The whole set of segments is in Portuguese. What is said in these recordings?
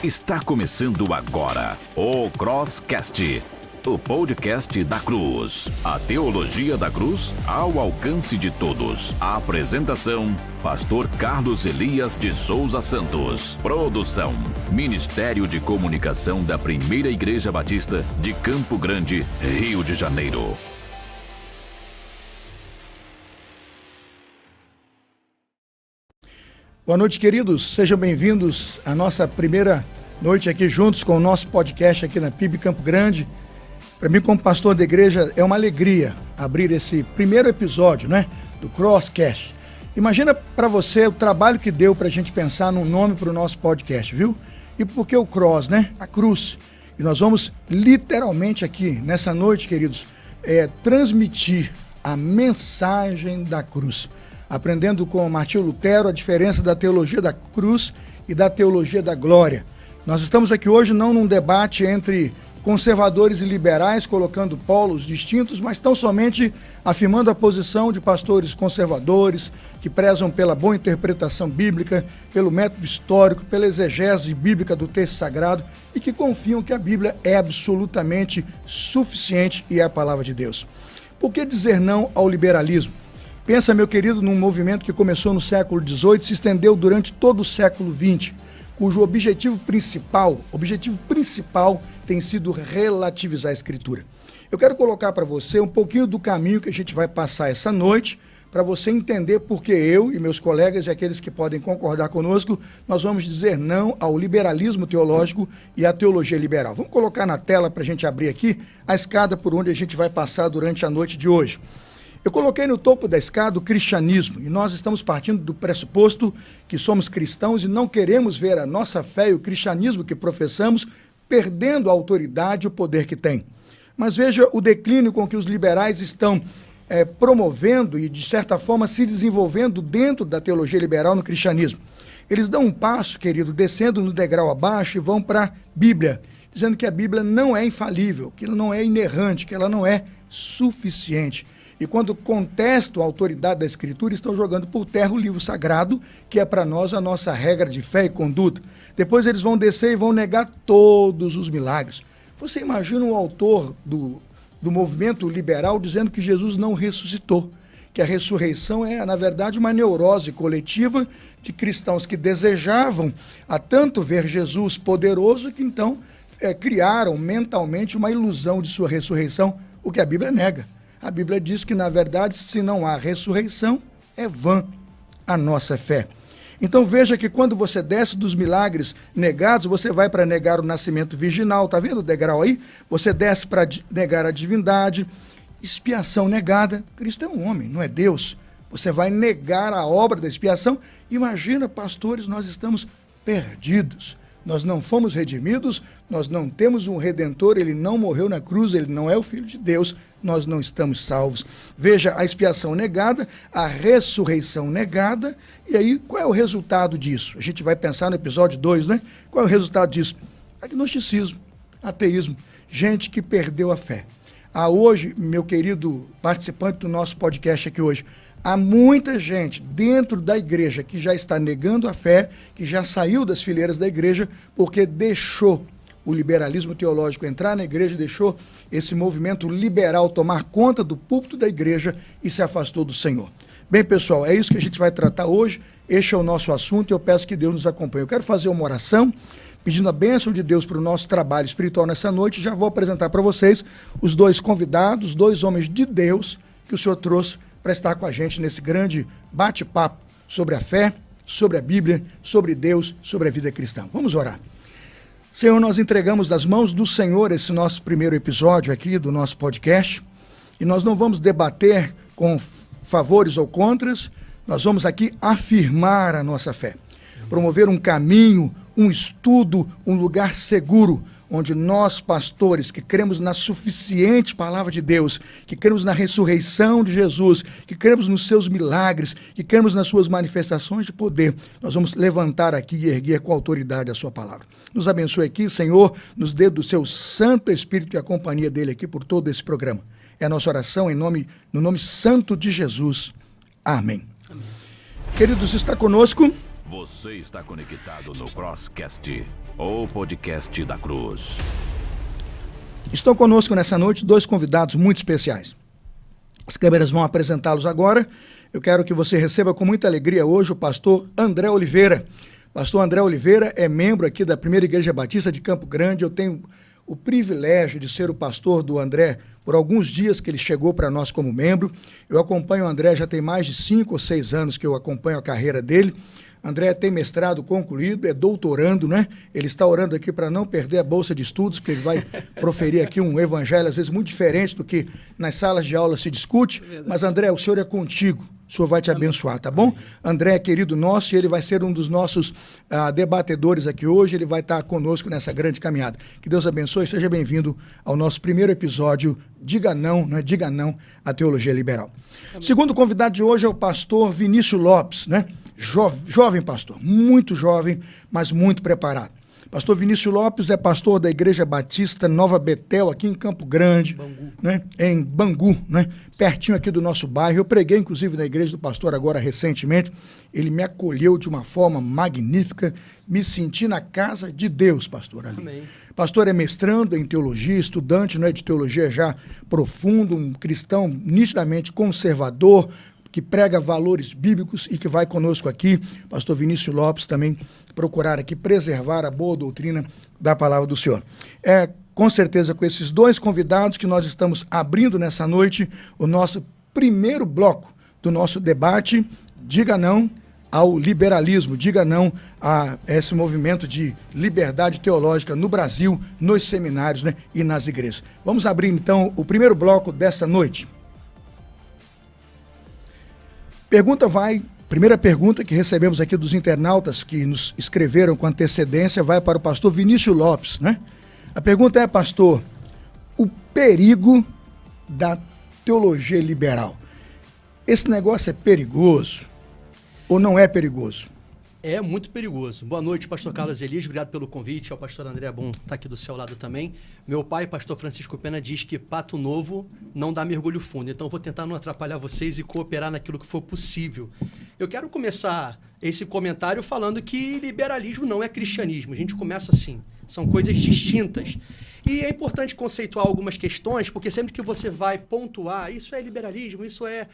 Está começando agora o Crosscast, o podcast da Cruz. A teologia da cruz ao alcance de todos. A apresentação, Pastor Carlos Elias de Souza Santos. Produção, Ministério de Comunicação da Primeira Igreja Batista de Campo Grande, Rio de Janeiro. Boa noite, queridos. Sejam bem-vindos à nossa primeira noite aqui juntos com o nosso podcast aqui na PIB Campo Grande. Para mim, como pastor da igreja, é uma alegria abrir esse primeiro episódio, do Crosscast. Imagina para você o trabalho que deu para a gente pensar num nome para o nosso podcast, viu? E por que o Cross, A cruz. E nós vamos literalmente aqui, nessa noite, queridos, transmitir a mensagem da cruz. Aprendendo com Martinho Lutero a diferença da teologia da cruz e da teologia da glória. Nós estamos aqui hoje não num debate entre conservadores e liberais, colocando polos distintos, mas tão somente afirmando a posição de pastores conservadores, que prezam pela boa interpretação bíblica, pelo método histórico, pela exegese bíblica do texto sagrado e que confiam que a Bíblia é absolutamente suficiente e é a palavra de Deus. Por que dizer não ao liberalismo? Pensa, meu querido, num movimento que começou no século XVIII e se estendeu durante todo o século XX, cujo objetivo principal tem sido relativizar a Escritura. Eu quero colocar para você um pouquinho do caminho que a gente vai passar essa noite, para você entender por que eu e meus colegas e aqueles que podem concordar conosco, nós vamos dizer não ao liberalismo teológico e à teologia liberal. Vamos colocar na tela para a gente abrir aqui a escada por onde a gente vai passar durante a noite de hoje. Eu coloquei no topo da escada o cristianismo e nós estamos partindo do pressuposto que somos cristãos e não queremos ver a nossa fé e o cristianismo que professamos perdendo a autoridade e o poder que tem. Mas veja o declínio com que os liberais estão promovendo e, de certa forma, se desenvolvendo dentro da teologia liberal no cristianismo. Eles dão um passo, querido, descendo no degrau abaixo e vão para a Bíblia, dizendo que a Bíblia não é infalível, que ela não é inerrante, que ela não é suficiente. E quando contestam a autoridade da Escritura, estão jogando por terra o livro sagrado, que é para nós a nossa regra de fé e conduta. Depois eles vão descer e vão negar todos os milagres. Você imagina o autor do movimento liberal dizendo que Jesus não ressuscitou, que a ressurreição é, na verdade, uma neurose coletiva de cristãos que desejavam a tanto ver Jesus poderoso que então criaram mentalmente uma ilusão de sua ressurreição, o que a Bíblia nega. A Bíblia diz que, na verdade, se não há ressurreição, é vã a nossa fé. Então veja que quando você desce dos milagres negados, você vai para negar o nascimento virginal, tá vendo o degrau aí? Você desce para negar a divindade, expiação negada. Cristo é um homem, não é Deus. Você vai negar a obra da expiação. Imagina, pastores, nós estamos perdidos. Nós não fomos redimidos, nós não temos um Redentor, ele não morreu na cruz, ele não é o Filho de Deus, nós não estamos salvos. Veja, a expiação negada, a ressurreição negada, e aí qual é o resultado disso? A gente vai pensar no episódio 2, Qual é o resultado disso? Agnosticismo, ateísmo, gente que perdeu a fé. Hoje, meu querido participante do nosso podcast aqui hoje, há muita gente dentro da igreja que já está negando a fé, que já saiu das fileiras da igreja porque deixou o liberalismo teológico entrar na igreja, deixou esse movimento liberal tomar conta do púlpito da igreja e se afastou do Senhor. Bem, pessoal, é isso que a gente vai tratar hoje. Este é o nosso assunto e eu peço que Deus nos acompanhe. Eu quero fazer uma oração pedindo a bênção de Deus para o nosso trabalho espiritual nessa noite. Já vou apresentar para vocês os dois convidados, dois homens de Deus que o Senhor trouxe para estar com a gente nesse grande bate-papo sobre a fé, sobre a Bíblia, sobre Deus, sobre a vida cristã. Vamos orar. Senhor, nós entregamos nas mãos do Senhor esse nosso primeiro episódio aqui do nosso podcast e nós não vamos debater com favores ou contras, nós vamos aqui afirmar a nossa fé, promover um caminho, um estudo, um lugar seguro, onde nós, pastores, que cremos na suficiente palavra de Deus, que cremos na ressurreição de Jesus, que cremos nos seus milagres, que cremos nas suas manifestações de poder, nós vamos levantar aqui e erguer com autoridade a sua palavra. Nos abençoe aqui, Senhor, nos dê do seu Santo Espírito e a companhia dele aqui por todo esse programa. É a nossa oração no nome santo de Jesus. Amém. Amém. Queridos, está conosco Você está conectado no Crosscast, o podcast da Cruz. Estão conosco nessa noite dois convidados muito especiais. As câmeras vão apresentá-los agora. Eu quero que você receba com muita alegria hoje o pastor André Oliveira. Pastor André Oliveira é membro aqui da Primeira Igreja Batista de Campo Grande. Eu tenho o privilégio de ser o pastor do André por alguns dias que ele chegou para nós como membro. Eu acompanho o André já tem mais de 5 ou 6 anos que eu acompanho a carreira dele. André tem mestrado concluído, é doutorando, né? Ele está orando aqui para não perder a bolsa de estudos, porque ele vai proferir aqui um evangelho, às vezes, muito diferente do que nas salas de aula se discute. Mas, André, o senhor é contigo. O senhor vai te abençoar, tá bom? André é querido nosso e ele vai ser um dos nossos debatedores aqui hoje. Ele vai estar conosco nessa grande caminhada. Que Deus abençoe. Seja bem-vindo ao nosso primeiro episódio Diga Não, não é? Diga Não à Teologia Liberal. Amém. Segundo convidado de hoje é o pastor Vinícius Lopes, né? Jovem pastor, muito jovem, mas muito preparado. Pastor Vinícius Lopes é pastor da Igreja Batista Nova Betel, aqui em Campo Grande, né? Em Bangu, né? Pertinho aqui do nosso bairro. Eu preguei, inclusive, na igreja do pastor agora recentemente. Ele me acolheu de uma forma magnífica. Me senti na casa de Deus, pastor, ali. Amém. Pastor é mestrando em teologia, estudante, não é, de teologia já profundo, um cristão nitidamente conservador, que prega valores bíblicos e que vai conosco aqui, pastor Vinícius Lopes, também procurar aqui preservar a boa doutrina da palavra do Senhor. É com certeza com esses dois convidados que nós estamos abrindo nessa noite o nosso primeiro bloco do nosso debate. Diga não ao liberalismo, diga não a esse movimento de liberdade teológica no Brasil, nos seminários, né, e nas igrejas. Vamos abrir então o primeiro bloco dessa noite. Primeira pergunta que recebemos aqui dos internautas que nos escreveram com antecedência vai para o pastor Vinícius Lopes, né? A pergunta é, pastor, o perigo da teologia liberal. Esse negócio é perigoso ou não é perigoso? É muito perigoso. Boa noite, pastor Carlos Elias. Obrigado pelo convite. Ao pastor André, é bom estar aqui do seu lado também. Meu pai, pastor Francisco Pena, diz que pato novo não dá mergulho fundo. Então, eu vou tentar não atrapalhar vocês e cooperar naquilo que for possível. Eu quero começar esse comentário falando que liberalismo não é cristianismo. A gente começa assim. São coisas distintas. E é importante conceituar algumas questões, porque sempre que você vai pontuar, isso é liberalismo, isso é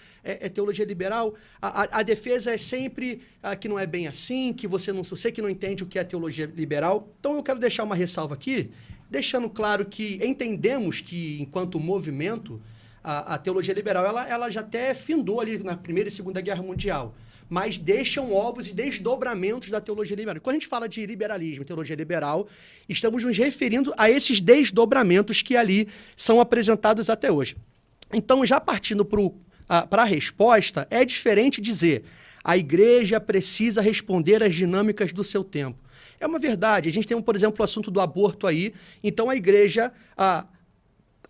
teologia liberal, a defesa é sempre que não é bem assim, que você que não entende o que é teologia liberal. Então eu quero deixar uma ressalva aqui, deixando claro que entendemos que, enquanto movimento, a teologia liberal ela já até findou ali na Primeira e Segunda Guerra Mundial, mas deixam ovos e desdobramentos da teologia liberal. Quando a gente fala de liberalismo e teologia liberal, estamos nos referindo a esses desdobramentos que ali são apresentados até hoje. Então, já partindo para a resposta, é diferente dizer a igreja precisa responder às dinâmicas do seu tempo. É uma verdade. A gente tem, por exemplo, o assunto do aborto aí. Então, a igreja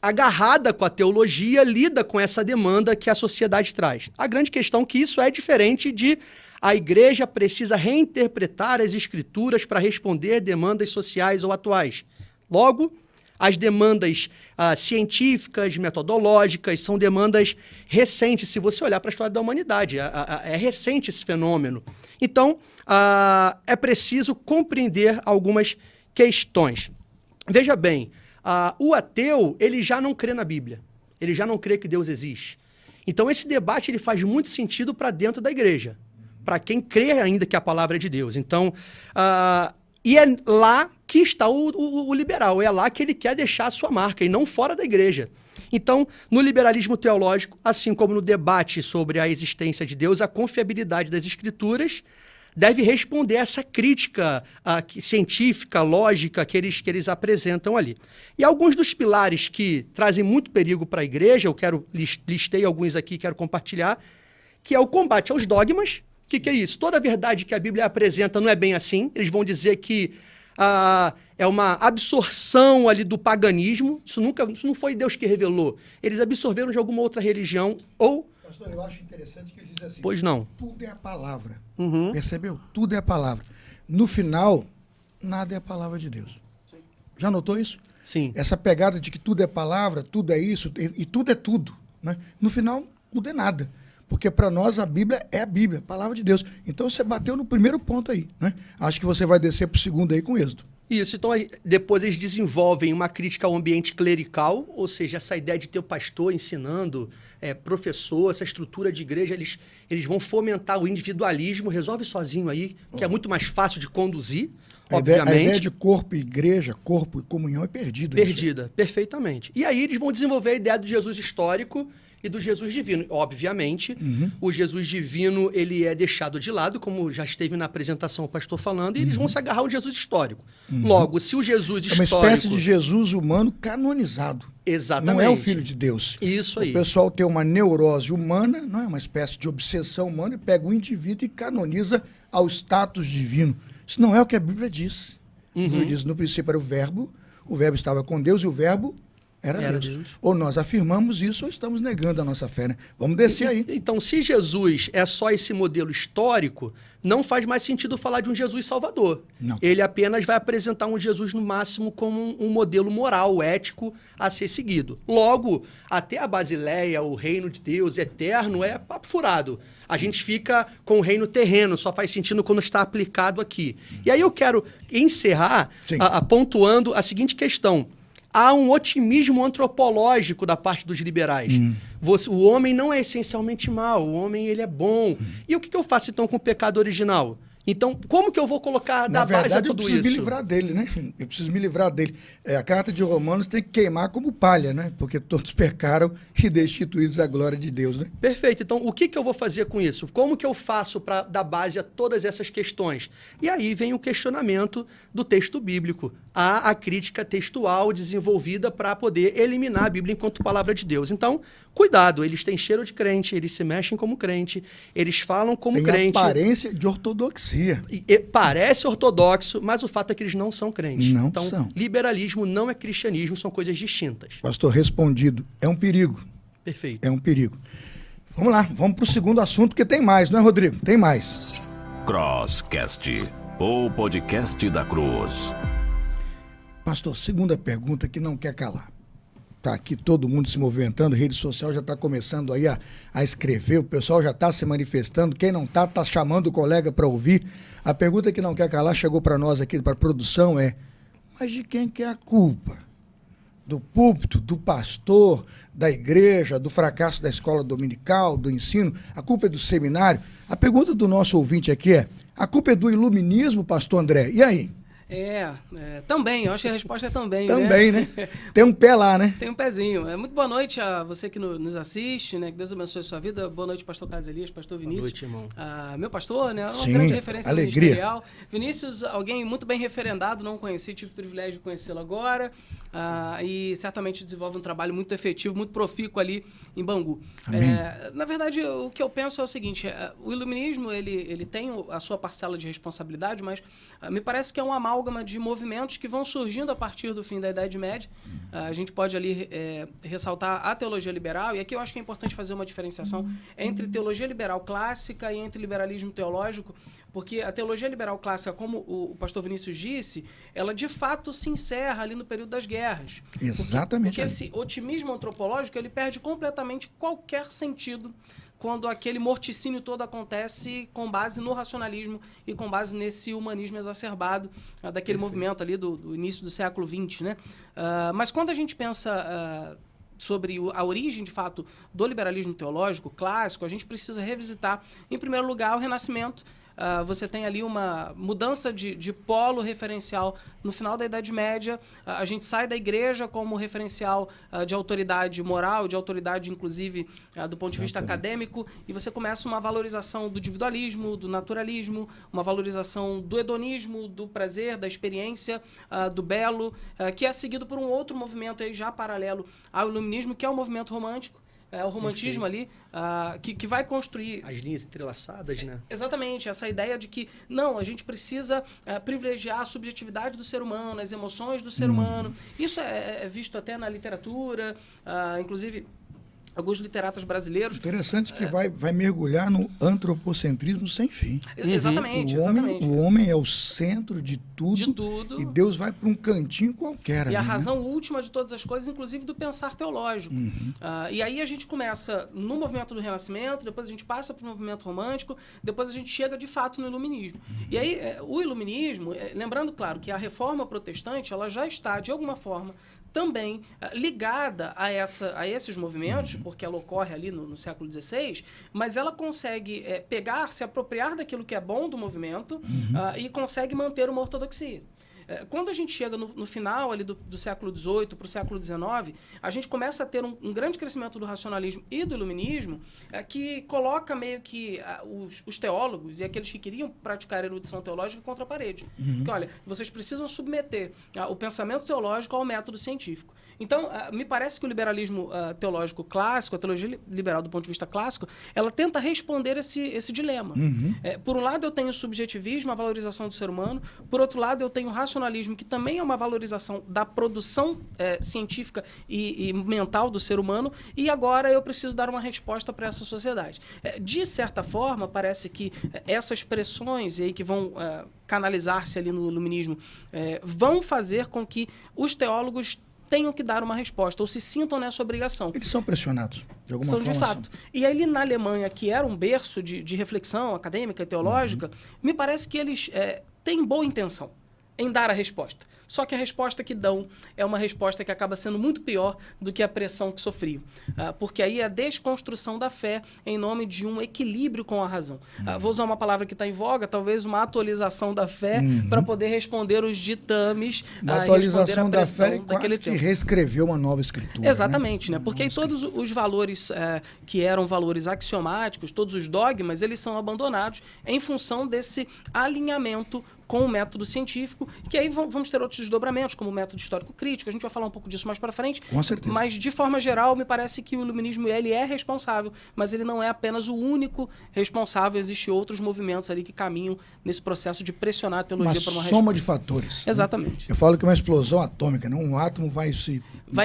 agarrada com a teologia, lida com essa demanda que a sociedade traz. A grande questão é que isso é diferente de a igreja precisa reinterpretar as escrituras para responder demandas sociais ou atuais. Logo, as demandas científicas, metodológicas, são demandas recentes. Se você olhar para a história da humanidade, é recente esse fenômeno. Então, é preciso compreender algumas questões. Veja bem, o ateu, ele já não crê na Bíblia. Ele já não crê que Deus existe. Então, esse debate ele faz muito sentido para dentro da igreja, para quem crê ainda que a palavra é de Deus. Então, e é lá que está o liberal, é lá que ele quer deixar a sua marca, e não fora da igreja. Então, no liberalismo teológico, assim como no debate sobre a existência de Deus, a confiabilidade das escrituras deve responder a essa crítica científica, lógica que eles apresentam ali. E alguns dos pilares que trazem muito perigo para a igreja, eu listei alguns aqui, quero compartilhar, que é o combate aos dogmas. O que é isso? Toda a verdade que a Bíblia apresenta não é bem assim. Eles vão dizer que é uma absorção ali do paganismo. Isso não foi Deus que revelou. Eles absorveram de alguma outra religião ou... Pastor, eu acho interessante que eles dizem assim... Pois não. Tudo é a palavra. Uhum. Percebeu? Tudo é a palavra. No final, nada é a palavra de Deus. Sim. Já notou isso? Sim. Essa pegada de que tudo é palavra, tudo é isso, e tudo é tudo. Né? No final, tudo é nada. Porque para nós a Bíblia é a Bíblia, a palavra de Deus. Então você bateu no primeiro ponto aí, né? Acho que você vai descer para o segundo aí com êxito. Isso, então depois eles desenvolvem uma crítica ao ambiente clerical, ou seja, essa ideia de ter o pastor ensinando, professor, essa estrutura de igreja, eles vão fomentar o individualismo, resolve sozinho aí, que é muito mais fácil de conduzir, obviamente. A ideia de corpo e igreja, corpo e comunhão é perdida. Perdida, perfeitamente. E aí eles vão desenvolver a ideia do Jesus histórico e do Jesus divino. Obviamente, o Jesus divino ele é deixado de lado, como já esteve na apresentação o pastor falando, e eles vão se agarrar ao Jesus histórico. Logo, se o Jesus histórico... É uma espécie de Jesus humano canonizado. Exatamente. Não é o Filho de Deus. Isso aí. O pessoal tem uma neurose humana, não é uma espécie de obsessão humana, e pega o indivíduo e canoniza ao status divino. Isso não é o que a Bíblia diz. A Bíblia diz, no princípio era o verbo estava com Deus e o verbo era Deus. Ou nós afirmamos isso ou estamos negando a nossa fé, né? Vamos descer aí. Então, se Jesus é só esse modelo histórico, não faz mais sentido falar de um Jesus salvador. Não. Ele apenas vai apresentar um Jesus, no máximo, como um modelo moral, ético, a ser seguido. Logo, até a Basileia, o reino de Deus eterno, é papo furado. A gente fica com o reino terreno, só faz sentido quando está aplicado aqui. E aí eu quero encerrar pontuando a seguinte questão. Há um otimismo antropológico da parte dos liberais. O homem não é essencialmente mau, o homem ele é bom. E o que eu faço então com o pecado original? Então, como que eu vou colocar da base a tudo isso? Eu preciso me livrar dele, né? Eu preciso me livrar dele. A carta de Romanos tem que queimar como palha, né? Porque todos pecaram e destituídos a glória de Deus, né? Perfeito. Então, o que eu vou fazer com isso? Como que eu faço para dar base a todas essas questões? E aí vem o questionamento do texto bíblico. Há a crítica textual desenvolvida para poder eliminar a Bíblia enquanto palavra de Deus. Então, cuidado, eles têm cheiro de crente, eles se mexem como crente, eles falam como crente. Tem aparência de ortodoxia. Parece ortodoxo, mas o fato é que eles não são crentes. Não então, são. Liberalismo não é cristianismo, são coisas distintas. Pastor, respondido. É um perigo. Perfeito. É um perigo. Vamos lá, vamos para o segundo assunto, porque tem mais, não é, Rodrigo? Tem mais. Crosscast, o podcast da Cruz. Pastor, segunda pergunta que não quer calar. Está aqui todo mundo se movimentando, rede social já está começando aí a escrever, o pessoal já está se manifestando, quem não está chamando o colega para ouvir. A pergunta que não quer calar chegou para nós aqui, para a produção, mas de quem que é a culpa? Do púlpito, do pastor, da igreja, do fracasso da escola dominical, do ensino? A culpa é do seminário? A pergunta do nosso ouvinte aqui a culpa é do iluminismo, pastor André? E aí? Também, eu acho que a resposta é também. Também, né? Tem um pé lá, né? Tem um pezinho. Muito boa noite a você que nos assiste, né? Que Deus abençoe a sua vida. Boa noite, pastor Carlos Elias, pastor Vinícius. Boa noite, irmão. Meu pastor, né? Uma Sim, grande referência alegria. ministerial. Vinícius, alguém muito bem referendado, não conheci, tive o privilégio de conhecê-lo agora. E certamente desenvolve um trabalho muito efetivo, muito profícuo ali em Bangu. Na verdade, o que eu penso é o seguinte, o iluminismo, ele tem a sua parcela de responsabilidade, mas me parece que é um amálgama de movimentos que vão surgindo a partir do fim da Idade Média. A gente pode ali ressaltar a teologia liberal, e aqui eu acho que é importante fazer uma diferenciação entre teologia liberal clássica e entre liberalismo teológico, porque a teologia liberal clássica, como o pastor Vinícius disse, ela de fato se encerra ali no período das guerras. Exatamente. Porque esse otimismo antropológico, ele perde completamente qualquer sentido quando aquele morticínio todo acontece com base no racionalismo e com base nesse humanismo exacerbado daquele movimento ali do início do século XX, né? Mas quando a gente pensa sobre a origem, de fato, do liberalismo teológico clássico, a gente precisa revisitar, em primeiro lugar, o Renascimento. Você tem ali uma mudança de polo referencial no final da Idade Média. A gente sai da igreja como referencial de autoridade moral, de autoridade, inclusive, do ponto de vista acadêmico, e você começa uma valorização do individualismo, do naturalismo, uma valorização do hedonismo, do prazer, da experiência, do belo, que é seguido por um outro movimento aí já paralelo ao iluminismo, que é o movimento romântico. O romantismo ali, que vai construir... As linhas entrelaçadas, né? Exatamente, essa ideia de que, não, a gente precisa privilegiar a subjetividade do ser humano, as emoções do ser humano. Isso é visto até na literatura, inclusive... alguns literatas brasileiros. Interessante que vai mergulhar no antropocentrismo sem fim. Exatamente, O homem é o centro de tudo. De tudo. E Deus vai para um cantinho qualquer. E ali, a razão última de todas as coisas, inclusive do pensar teológico. E aí a gente começa no movimento do Renascimento, depois a gente passa para o movimento romântico, depois a gente chega de fato no Iluminismo. E aí o Iluminismo, lembrando, claro, que a Reforma Protestante ela já está, de alguma forma, também ligada a esses movimentos, porque ela ocorre ali no século XVI, mas ela consegue se apropriar daquilo que é bom do movimento e consegue manter uma ortodoxia. Quando a gente chega no final ali do século XVIII para o século XIX, a gente começa a ter um grande crescimento do racionalismo e do iluminismo que coloca meio que os teólogos e aqueles que queriam praticar a erudição teológica contra a parede. Porque, olha, vocês precisam submeter o pensamento teológico ao método científico. Então, me parece que o liberalismo teológico clássico, a teologia liberal do ponto de vista clássico, ela tenta responder esse dilema. Por um lado, eu tenho o subjetivismo, a valorização do ser humano. Por outro lado, eu tenho o racionalismo, que também é uma valorização da produção científica e mental do ser humano. E agora eu preciso dar uma resposta para essa sociedade. De certa forma, parece que essas pressões aí que vão canalizar-se ali no iluminismo vão fazer com que os teólogos tenham que dar uma resposta, ou se sintam nessa obrigação. Eles são pressionados, de alguma forma. São de fato. E aí, na Alemanha, que era um berço de reflexão acadêmica e teológica, me parece que eles têm boa intenção em dar a resposta. Só que a resposta que dão é uma resposta que acaba sendo muito pior do que a pressão que sofriam. Porque aí é a desconstrução da fé em nome de um equilíbrio com a razão. Vou usar uma palavra que está em voga, talvez uma atualização da fé para poder responder os ditames e responder a pressão daquele tempo. Que reescreveu uma nova escritura. Exatamente, né? Porque aí todos os valores que eram valores axiomáticos, todos os dogmas, eles são abandonados em função desse alinhamento com o método científico, que aí vamos ter outros desdobramentos, como o método histórico-crítico. A gente vai falar um pouco disso mais para frente. Com certeza. Mas, de forma geral, me parece que o iluminismo ele é responsável, mas ele não é apenas o único responsável. Existem outros movimentos ali que caminham nesse processo de pressionar a teologia para uma resposta. Uma soma de fatores. Exatamente. Eu falo que é uma explosão atômica, né? Um átomo vai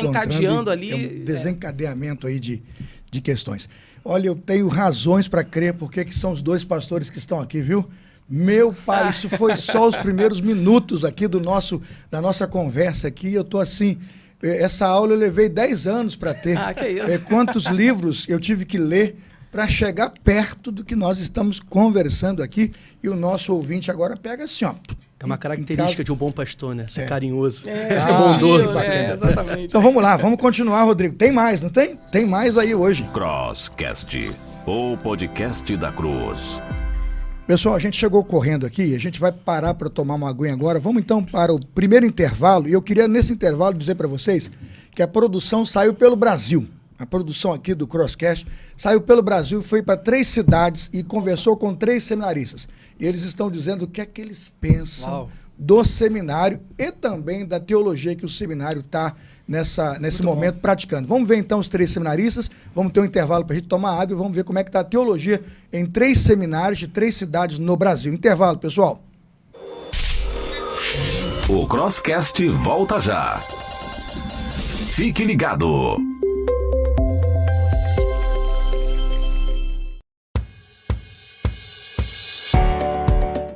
encadeando ali. É um desencadeamento aí de questões. Olha, eu tenho razões para crer porque que são os dois pastores que estão aqui, viu? Meu pai, isso foi só os primeiros minutos aqui da nossa conversa aqui. Eu tô assim, essa aula eu levei 10 anos para ter. Que isso. Quantos livros eu tive que ler para chegar perto do que nós estamos conversando aqui. E o nosso ouvinte agora pega assim, ó. É uma característica de um bom pastor, né? Ser carinhoso, ser bondoso. Exatamente. Então vamos lá, vamos continuar, Rodrigo. Tem mais, não tem? Tem mais aí hoje. Crosscast, o podcast da Cruz. Pessoal, a gente chegou correndo aqui, a gente vai parar para tomar uma aguinha agora. Vamos então para o primeiro intervalo. E eu queria, nesse intervalo, dizer para vocês que a produção saiu pelo Brasil. A produção aqui do Crosscast saiu pelo Brasil, foi para 3 cidades e conversou com 3 seminaristas. E eles estão dizendo o que é que eles pensam do seminário e também da teologia que o seminário está nesse momento praticando. Vamos ver então os 3 seminaristas, vamos ter um intervalo para a gente tomar água e vamos ver como é que está a teologia em 3 seminários de 3 cidades no Brasil. Intervalo, pessoal. O Crosscast volta já. Fique ligado.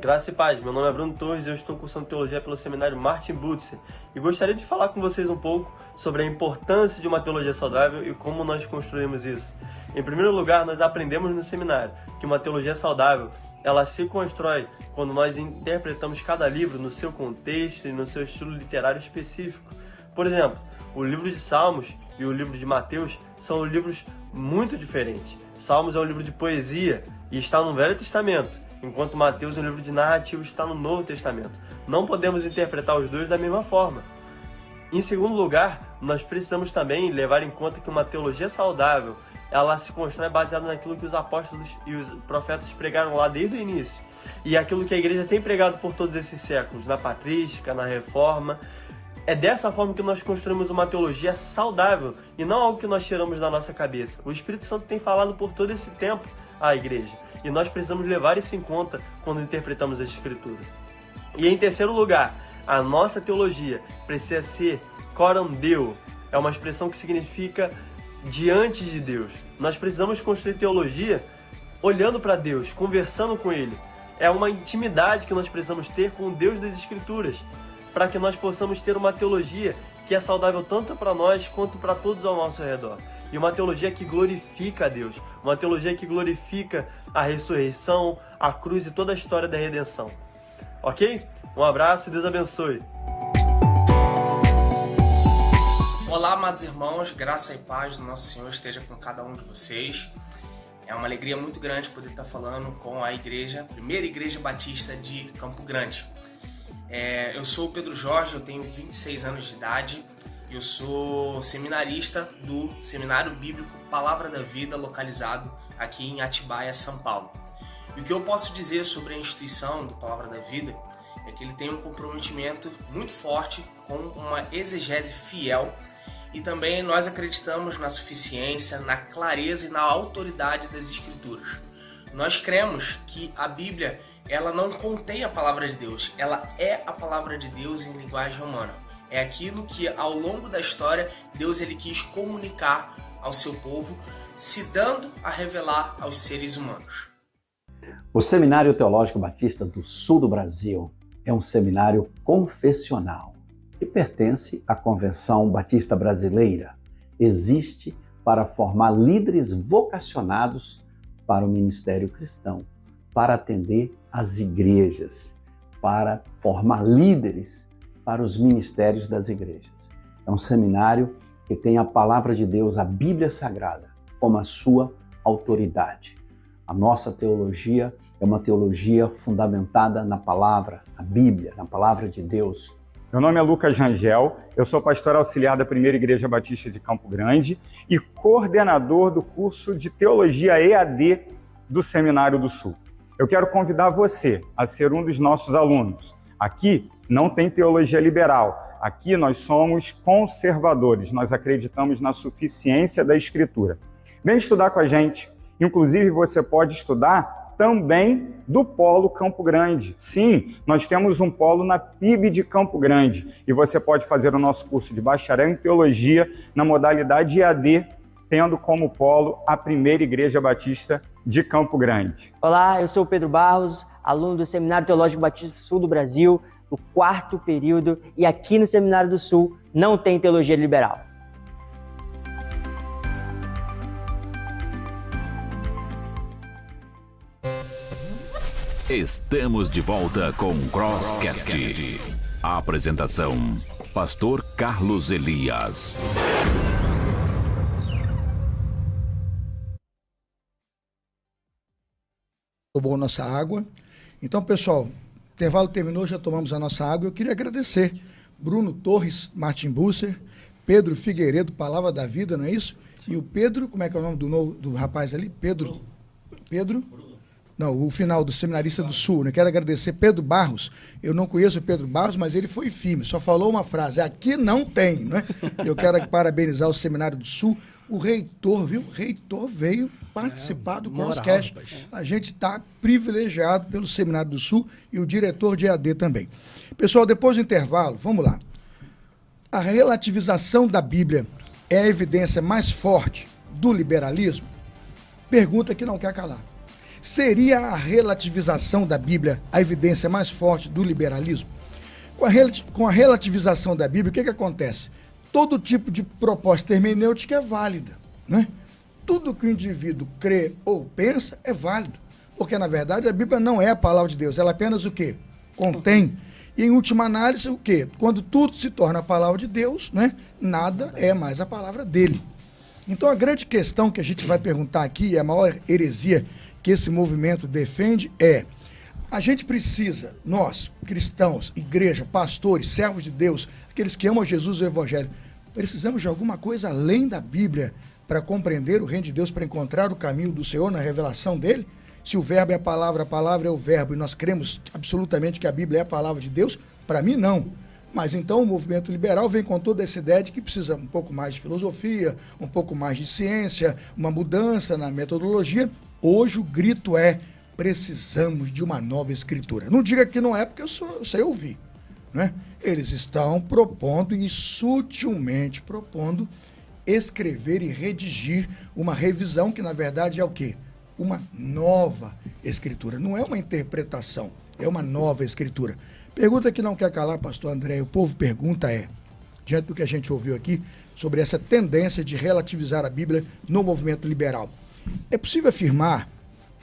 Graça e paz, meu nome é Bruno Torres e eu estou cursando Teologia pelo Seminário Martin Butzer e gostaria de falar com vocês um pouco sobre a importância de uma teologia saudável e como nós construímos isso. Em primeiro lugar, nós aprendemos no seminário que uma teologia saudável, ela se constrói quando nós interpretamos cada livro no seu contexto e no seu estilo literário específico. Por exemplo, o livro de Salmos e o livro de Mateus são livros muito diferentes. Salmos é um livro de poesia e está no Velho Testamento, enquanto Mateus, um livro de narrativa, está no Novo Testamento. Não podemos interpretar os dois da mesma forma. Em segundo lugar, nós precisamos também levar em conta que uma teologia saudável, ela se constrói baseada naquilo que os apóstolos e os profetas pregaram lá desde o início. E aquilo que a igreja tem pregado por todos esses séculos, na patrística, na reforma. É dessa forma que nós construímos uma teologia saudável e não algo que nós tiramos da nossa cabeça. O Espírito Santo tem falado por todo esse tempo à igreja. E nós precisamos levar isso em conta quando interpretamos as Escrituras. E em terceiro lugar, a nossa teologia precisa ser coram Deo. É uma expressão que significa diante de Deus. Nós precisamos construir teologia olhando para Deus, conversando com Ele. É uma intimidade que nós precisamos ter com o Deus das Escrituras, para que nós possamos ter uma teologia que é saudável tanto para nós quanto para todos ao nosso redor. E uma teologia que glorifica a Deus, uma teologia que glorifica a ressurreição, a cruz e toda a história da redenção. Ok? Um abraço e Deus abençoe. Olá, amados irmãos, graça e paz do nosso Senhor esteja com cada um de vocês. É uma alegria muito grande poder estar falando com a primeira igreja batista de Campo Grande. Eu sou o Pedro Jorge, eu tenho 26 anos de idade e eu sou seminarista do Seminário Bíblico Palavra da Vida, localizado aqui em Atibaia, São Paulo. E o que eu posso dizer sobre a instituição do Palavra da Vida é que ele tem um comprometimento muito forte com uma exegese fiel. E também nós acreditamos na suficiência, na clareza e na autoridade das Escrituras. Nós cremos que a Bíblia, ela não contém a palavra de Deus, ela é a palavra de Deus em linguagem humana. É aquilo que ao longo da história Deus ele quis comunicar ao seu povo, se dando a revelar aos seres humanos. O Seminário Teológico Batista do Sul do Brasil é um seminário confessional e pertence à Convenção Batista Brasileira. Existe para formar líderes vocacionados para o ministério cristão, para atender as igrejas, para formar líderes para os ministérios das igrejas. É um seminário que tem a palavra de Deus, a Bíblia Sagrada, como a sua autoridade. A nossa teologia é uma teologia fundamentada na palavra, a Bíblia, na palavra de Deus. Meu nome é Lucas Rangel, eu sou pastor auxiliar da Primeira Igreja Batista de Campo Grande e coordenador do curso de Teologia EAD do Seminário do Sul. Eu quero convidar você a ser um dos nossos alunos. Aqui não tem teologia liberal, aqui nós somos conservadores, nós acreditamos na suficiência da Escritura. Vem estudar com a gente, inclusive você pode estudar também do Polo Campo Grande. Sim, nós temos um polo na PIB de Campo Grande e você pode fazer o nosso curso de bacharel em teologia na modalidade EAD, tendo como polo a Primeira Igreja Batista de Campo Grande. Olá, eu sou o Pedro Barros, aluno do Seminário Teológico Batista do Sul do Brasil, no 4º período, e aqui no Seminário do Sul não tem teologia liberal. Estamos de volta com o Crosscast. A apresentação: Pastor Carlos Elias. Tomou nossa água. Então, pessoal, o intervalo terminou, já tomamos a nossa água. Eu queria agradecer Bruno Torres, Martin Busser, Pedro Figueiredo, Palavra da Vida, não é isso? E o Pedro, como é que é o nome do rapaz ali? Pedro? Não, o final do Seminarista do Sul, né? Quero agradecer Pedro Barros. Eu não conheço o Pedro Barros, mas ele foi firme, só falou uma frase: aqui não tem, né? Eu quero parabenizar o Seminário do Sul. O reitor, viu? O reitor veio participar do Crosscast. A gente está privilegiado pelo Seminário do Sul e o diretor de EAD também. Pessoal, depois do intervalo, vamos lá. A relativização da Bíblia é a evidência mais forte do liberalismo? Pergunta que não quer calar. Seria a relativização da Bíblia a evidência mais forte do liberalismo? Com a relativização da Bíblia, o que acontece? Todo tipo de proposta hermenêutica é válida, né? Tudo que o indivíduo crê ou pensa é válido, porque, na verdade, a Bíblia não é a palavra de Deus, ela apenas o quê? Contém. E, em última análise, o quê? Quando tudo se torna a palavra de Deus, né? Nada é mais a palavra dele. Então, a grande questão que a gente vai perguntar aqui, a maior heresia que esse movimento defende é: a gente precisa, nós, cristãos, igreja, pastores, servos de Deus, aqueles que amam Jesus e o Evangelho, precisamos de alguma coisa além da Bíblia para compreender o reino de Deus, para encontrar o caminho do Senhor na revelação dele? Se o verbo é a palavra é o verbo, e nós cremos absolutamente que a Bíblia é a palavra de Deus, para mim não. Mas então o movimento liberal vem com toda essa ideia de que precisa um pouco mais de filosofia, um pouco mais de ciência, uma mudança na metodologia. Hoje o grito é: precisamos de uma nova escritura. Não diga que não é, porque eu sei ouvir, né? Eles estão propondo, e sutilmente propondo, escrever e redigir uma revisão que, na verdade, é o quê? Uma nova escritura. Não é uma interpretação, é uma nova escritura. Pergunta que não quer calar, pastor André, o povo pergunta diante do que a gente ouviu aqui, sobre essa tendência de relativizar a Bíblia no movimento liberal. É possível afirmar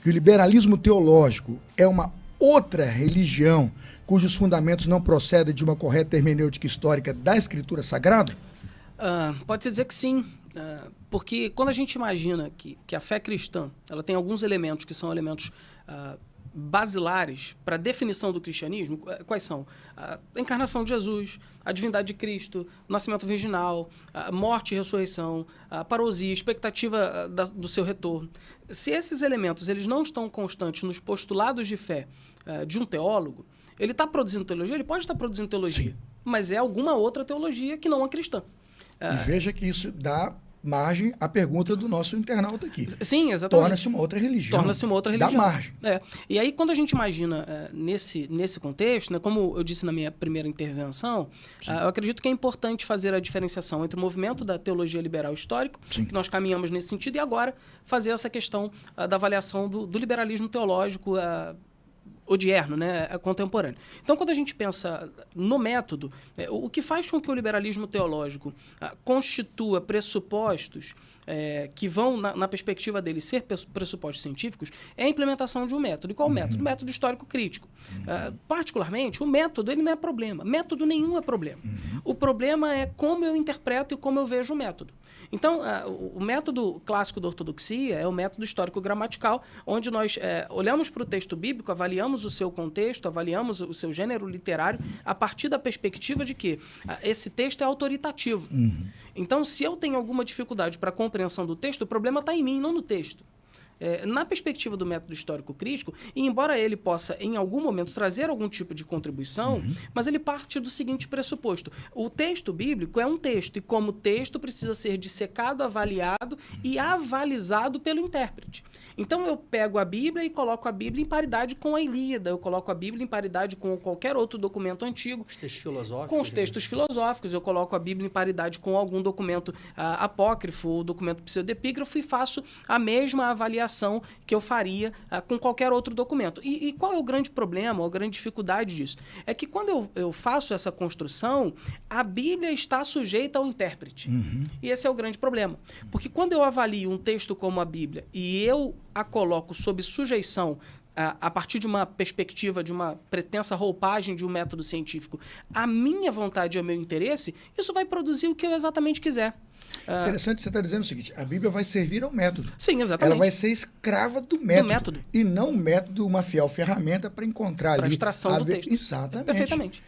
que o liberalismo teológico é uma outra religião cujos fundamentos não procedem de uma correta hermenêutica histórica da Escritura Sagrada? Pode-se dizer que sim, porque quando a gente imagina que a fé cristã ela tem alguns elementos que são elementos basilares para a definição do cristianismo, quais são? A encarnação de Jesus, a divindade de Cristo, o nascimento virginal, a morte e ressurreição, a parousia, a expectativa do seu retorno. Se esses elementos eles não estão constantes nos postulados de fé de um teólogo, ele está produzindo teologia? Ele pode estar produzindo teologia, sim, mas é alguma outra teologia que não a cristã. E veja que isso dá margem à pergunta do nosso internauta aqui. Sim, exatamente. Torna-se uma outra religião. Torna-se uma outra religião. Dá margem. E aí, quando a gente imagina nesse contexto, né, como eu disse na minha primeira intervenção, eu acredito que é importante fazer a diferenciação entre o movimento da teologia liberal histórico, sim, que nós caminhamos nesse sentido, e agora fazer essa questão da avaliação do liberalismo teológico odierno, né, contemporâneo. Então, quando a gente pensa no método, o que faz com que o liberalismo teológico constitua pressupostos que vão, na perspectiva dele, ser pressupostos científicos, é a implementação de um método. E qual o método? O método histórico crítico. Particularmente, o método ele não é problema. Método nenhum é problema. O problema é como eu interpreto e como eu vejo o método. Então, o método clássico da ortodoxia é o método histórico-gramatical, onde nós olhamos para o texto bíblico, avaliamos o seu contexto, avaliamos o seu gênero literário, a partir da perspectiva de que esse texto é autoritativo. Então, se eu tenho alguma dificuldade para a compreensão do texto, o problema está em mim, não no texto. Na perspectiva do método histórico crítico, e embora ele possa, em algum momento, trazer algum tipo de contribuição, mas ele parte do seguinte pressuposto. O texto bíblico é um texto, e como texto precisa ser dissecado, avaliado e avalizado pelo intérprete. Então, eu pego a Bíblia e coloco a Bíblia em paridade com a Ilíada, eu coloco a Bíblia em paridade com qualquer outro documento antigo. Os textos filosóficos. Com os textos filosóficos, eu coloco a Bíblia em paridade com algum documento apócrifo ou documento pseudepígrafo e faço a mesma avaliação que eu faria com qualquer outro documento. E qual é o grande problema, ou a grande dificuldade disso? É que quando eu faço essa construção, a Bíblia está sujeita ao intérprete. E esse é o grande problema. Porque quando eu avalio um texto como a Bíblia e eu a coloco sob sujeição a partir de uma perspectiva, de uma pretensa roupagem de um método científico, a minha vontade e o meu interesse, isso vai produzir o que eu exatamente quiser. Interessante você está dizendo o seguinte, a Bíblia vai servir ao método. Sim, exatamente. Ela vai ser escrava do método. E não o método, uma fiel ferramenta para encontrar pra ali... extração do texto. Exatamente. Perfeitamente.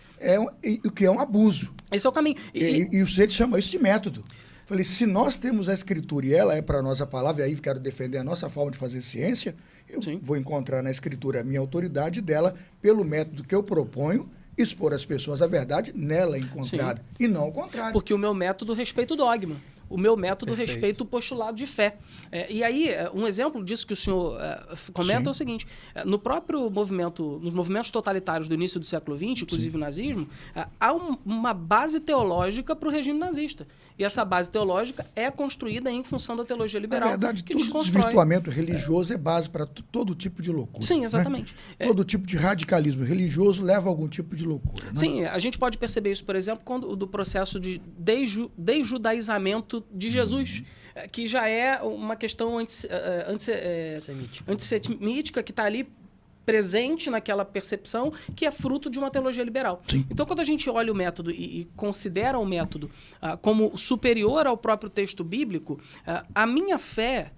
O que é um abuso. Esse é o caminho. E o sujeito chama isso de método. Falei, se nós temos a Escritura e ela é para nós a palavra, e aí quero defender a nossa forma de fazer ciência, eu vou encontrar na Escritura a minha autoridade dela pelo método que eu proponho, expor às pessoas a verdade nela encontrada. Sim. E não o contrário. Porque o meu método respeita o dogma. O meu método respeita o postulado de fé. E aí, um exemplo disso que o senhor comenta Sim. é o seguinte. No próprio movimento, nos movimentos totalitários do início do século XX, inclusive Sim. o nazismo, há uma base teológica para o regime nazista. E essa base teológica é construída em função da teologia liberal. Na verdade, que todo desvirtuamento religioso é base para todo tipo de loucura. Sim, exatamente. Né? Todo tipo de radicalismo religioso leva a algum tipo de loucura. Né? Sim, a gente pode perceber isso, por exemplo, do processo de desjudaizamento de Jesus, que já é uma questão antissemítica que está ali presente naquela percepção que é fruto de uma teologia liberal. Sim. Então, quando a gente olha o método e considera o método como superior ao próprio texto bíblico, a minha fé,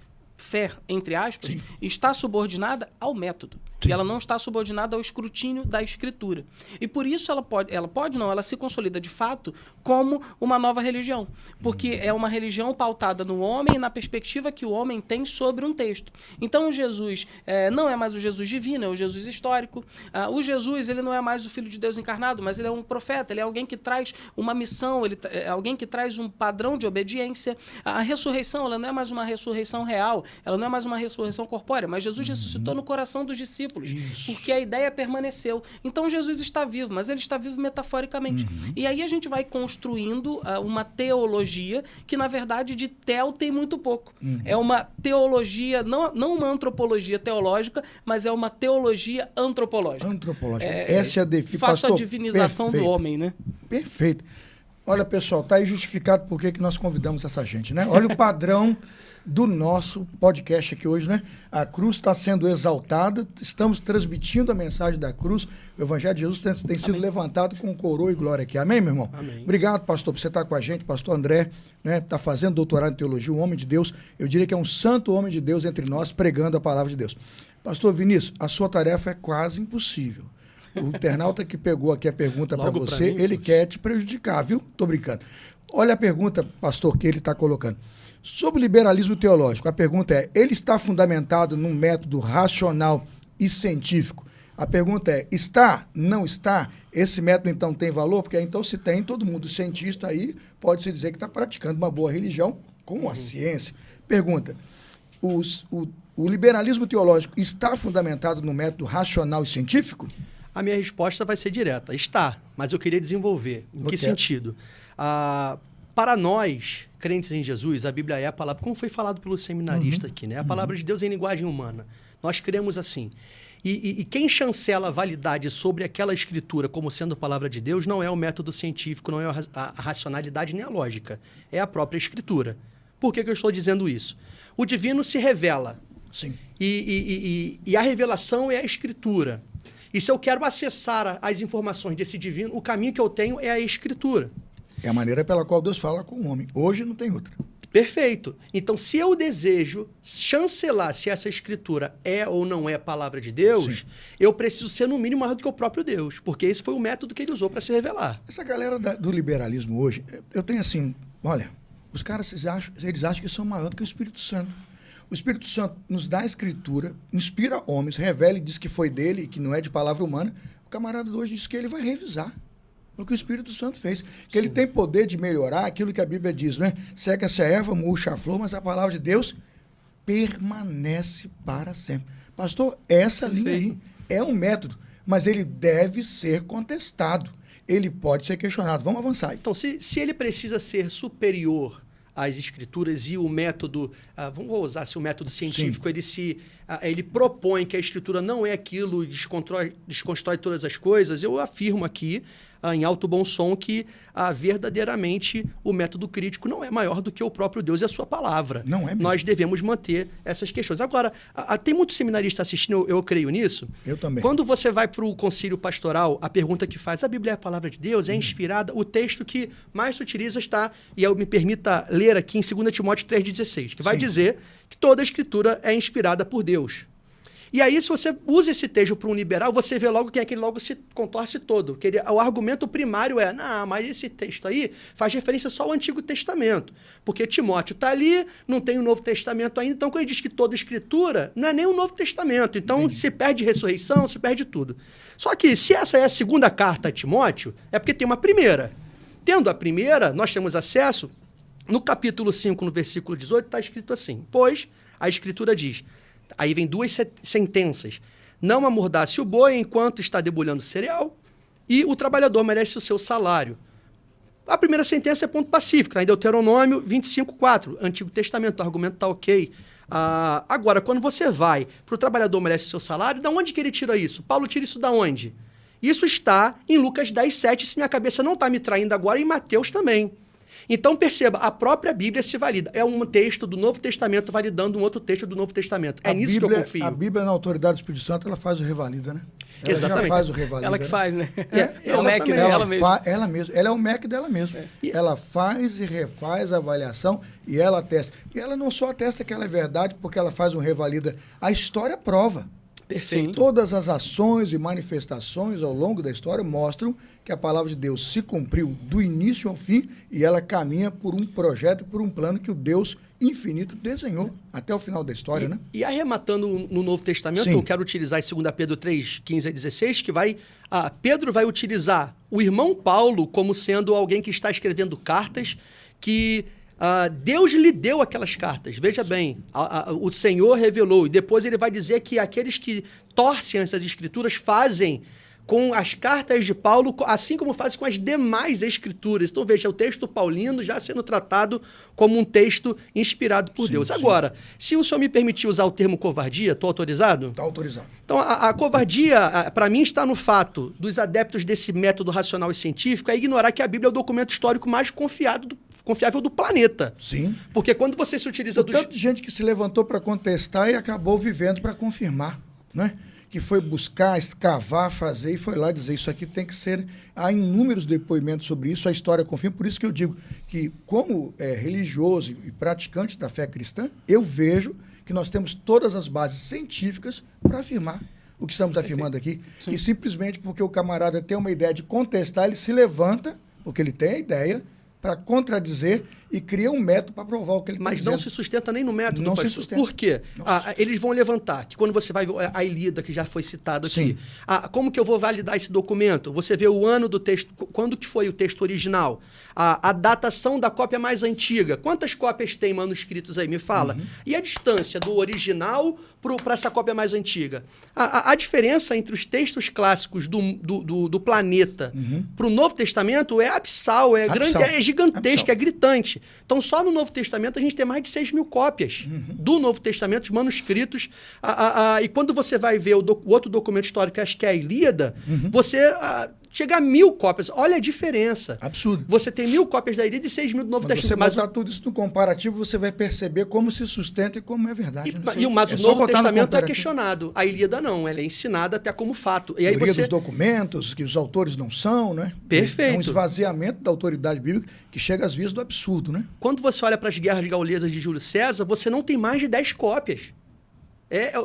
entre aspas, Sim. está subordinada ao método. Sim. E ela não está subordinada ao escrutínio da Escritura. E por isso ela se consolida de fato como uma nova religião. Porque é uma religião pautada no homem e na perspectiva que o homem tem sobre um texto. Então, o Jesus não é mais o Jesus divino, é o Jesus histórico. O Jesus, ele não é mais o Filho de Deus encarnado, mas ele é um profeta, ele é alguém que traz uma missão, ele é alguém que traz um padrão de obediência. A ressurreição, ela não é mais uma ressurreição real, ela não é mais uma ressurreição corpórea, mas Jesus ressuscitou no coração dos discípulos. discípulos. Isso. Porque a ideia permaneceu. Então Jesus está vivo, mas ele está vivo metaforicamente. E aí a gente vai construindo uma teologia que, na verdade, de tel tem muito pouco. É uma teologia, não uma antropologia teológica, mas é uma teologia antropológica. Antropológica. Essa é a definição. Faço a divinização do homem, né? Perfeito. Olha, pessoal, tá aí justificado por que nós convidamos essa gente, né? Olha o padrão do nosso podcast aqui hoje, né? A cruz está sendo exaltada, estamos transmitindo a mensagem da cruz, o Evangelho de Jesus tem sido levantado com coroa e glória aqui. Amém, meu irmão? Amém. Obrigado, pastor, por você estar com a gente. Pastor André, né? Está fazendo doutorado em teologia, um homem de Deus. Eu diria que é um santo homem de Deus entre nós, pregando a palavra de Deus. Pastor Vinícius, a sua tarefa é quase impossível. O internauta que pegou aqui a pergunta para você, ele quer te prejudicar, viu? Tô brincando. Olha a pergunta, pastor, que ele está colocando. Sobre o liberalismo teológico, a pergunta é, ele está fundamentado num método racional e científico? A pergunta é, está? Não está? Esse método, então, tem valor? Porque, então, se tem, todo mundo cientista aí pode-se dizer que está praticando uma boa religião com a ciência. Pergunta, o liberalismo teológico está fundamentado no método racional e científico? A minha resposta vai ser direta. Está, mas eu queria desenvolver. Em que sentido? Para nós, crentes em Jesus, a Bíblia é a palavra, como foi falado pelo seminarista aqui, né? A palavra de Deus em linguagem humana. Nós cremos assim. E quem chancela a validade sobre aquela escritura como sendo a palavra de Deus não é o método científico, não é a racionalidade nem a lógica. É a própria escritura. Por que eu estou dizendo isso? O divino se revela. Sim. E a revelação é a escritura. E se eu quero acessar as informações desse divino, o caminho que eu tenho é a escritura. É a maneira pela qual Deus fala com o homem. Hoje não tem outra. Perfeito. Então, se eu desejo chancelar se essa escritura é ou não é a palavra de Deus, eu preciso ser, no mínimo, maior do que o próprio Deus. Porque esse foi o método que ele usou para se revelar. Essa galera do liberalismo hoje, eu tenho assim, olha, os caras eles acham que são maior do que o Espírito Santo. O Espírito Santo nos dá a escritura, inspira homens, revela e diz que foi dele e que não é de palavra humana. O camarada de hoje diz que ele vai revisar o que o Espírito Santo fez. Que ele tem poder de melhorar aquilo que a Bíblia diz, né? Seca-se a erva, murcha a flor, mas a palavra de Deus permanece para sempre. Pastor, essa linha aí é um método, mas ele deve ser contestado. Ele pode ser questionado. Vamos avançar aí. Então, se ele precisa ser superior às escrituras e o método, vamos usar assim, o método científico, ele propõe que a escritura não é aquilo, desconstrói todas as coisas, eu afirmo aqui, em alto bom som, que verdadeiramente o método crítico não é maior do que o próprio Deus e a sua palavra. Não é mesmo. Nós devemos manter essas questões. Agora, tem muito seminarista assistindo, eu creio nisso. Eu também. Quando você vai para o concílio pastoral, a pergunta que faz, a Bíblia é a palavra de Deus? É inspirada? O texto que mais se utiliza está, e eu me permita ler aqui em 2 Timóteo 3,16, que vai dizer que toda a escritura é inspirada por Deus. E aí, se você usa esse texto para um liberal, você vê logo que aquele logo se contorce todo. Que o argumento primário é, não, mas esse texto aí faz referência só ao Antigo Testamento. Porque Timóteo está ali, não tem o Novo Testamento ainda, então quando ele diz que toda escritura, não é nem o Novo Testamento. Então, se perde ressurreição, se perde tudo. Só que, se essa é a segunda carta a Timóteo, é porque tem uma primeira. Tendo a primeira, nós temos acesso, no capítulo 5, no versículo 18, está escrito assim, pois a escritura diz... Aí vem duas sentenças. Não amordace o boi enquanto está debulhando o cereal e o trabalhador merece o seu salário. A primeira sentença é ponto pacífico, tá? Em Deuteronômio 25:4, Antigo Testamento, o argumento está ok. Agora, quando você vai para o trabalhador merece o seu salário, da onde que ele tira isso? Paulo tira isso da onde? Isso está em Lucas 10:7, se minha cabeça não está me traindo agora, em Mateus também. Então, perceba, a própria Bíblia se valida. É um texto do Novo Testamento validando um outro texto do Novo Testamento. É nisso que eu confio. A Bíblia, na autoridade do Espírito Santo, ela faz o revalida, né? Ela Exatamente. Já faz o revalida. Ela que faz, né? É o MEC dela mesma. Ela mesma. Ela é o MEC dela mesma. Ela faz e refaz a avaliação e ela atesta. E ela não só atesta que ela é verdade porque ela faz um revalida. A história prova. Perfeito. Todas as ações e manifestações ao longo da história mostram que a palavra de Deus se cumpriu do início ao fim e ela caminha por um projeto, por um plano que o Deus infinito desenhou até o final da história, né? E arrematando no Novo Testamento, eu quero utilizar em 2 Pedro 3, 15 a 16, que Pedro vai utilizar o irmão Paulo como sendo alguém que está escrevendo cartas que Deus lhe deu aquelas cartas. Veja bem, o Senhor revelou. E depois ele vai dizer que aqueles que torcem essas escrituras fazem com as cartas de Paulo, assim como fazem com as demais escrituras. Então, veja, o texto paulino já sendo tratado como um texto inspirado por Deus. Agora, se o senhor me permitir usar o termo covardia, estou autorizado? Está autorizado. Então, a covardia, para mim, está no fato dos adeptos desse método racional e científico é ignorar que a Bíblia é o documento histórico mais confiável do planeta. Sim. Porque quando você se utiliza do... Tanto de gente que se levantou para contestar e acabou vivendo para confirmar, né? Que foi buscar, escavar, fazer e foi lá dizer isso aqui tem que ser... Há inúmeros depoimentos sobre isso, a história confirma. Por isso que eu digo que, como religioso e praticante da fé cristã, eu vejo que nós temos todas as bases científicas para afirmar o que estamos afirmando aqui. Sim. E simplesmente porque o camarada tem uma ideia de contestar, ele se levanta, porque ele tem a ideia, para contradizer e cria um método para provar o que ele está dizendo. Mas não se sustenta nem no método, não pastor. Se sustenta. Por quê? Eles vão levantar, que quando você vai ver a Ilíada, que já foi citado aqui, como que eu vou validar esse documento? Você vê o ano do texto, quando que foi o texto original, a datação da cópia mais antiga. Quantas cópias tem manuscritos aí? Me fala. E a distância do original para essa cópia mais antiga? A diferença entre os textos clássicos do planeta para o Novo Testamento é abissal, grande, é gigantesca, é gritante. Então, só no Novo Testamento a gente tem mais de 6.000 cópias do Novo Testamento, de manuscritos. E quando você vai ver o outro documento histórico, acho que é a Ilíada, você chega a 1.000 cópias. Olha a diferença. Absurdo. Você tem 1.000 cópias da Ilíada e 6.000 do Novo Testamento. Você botar tudo isso no comparativo, você vai perceber como se sustenta e como é verdade. Mas o Novo Testamento é questionado. A Ilíada não. Ela é ensinada até como fato. E aí dos documentos, que os autores não são, né? Perfeito. É um esvaziamento da autoridade bíblica que chega às vezes do absurdo, né? Quando você olha para as guerras gaulesas de Júlio César, você não tem mais de 10 cópias.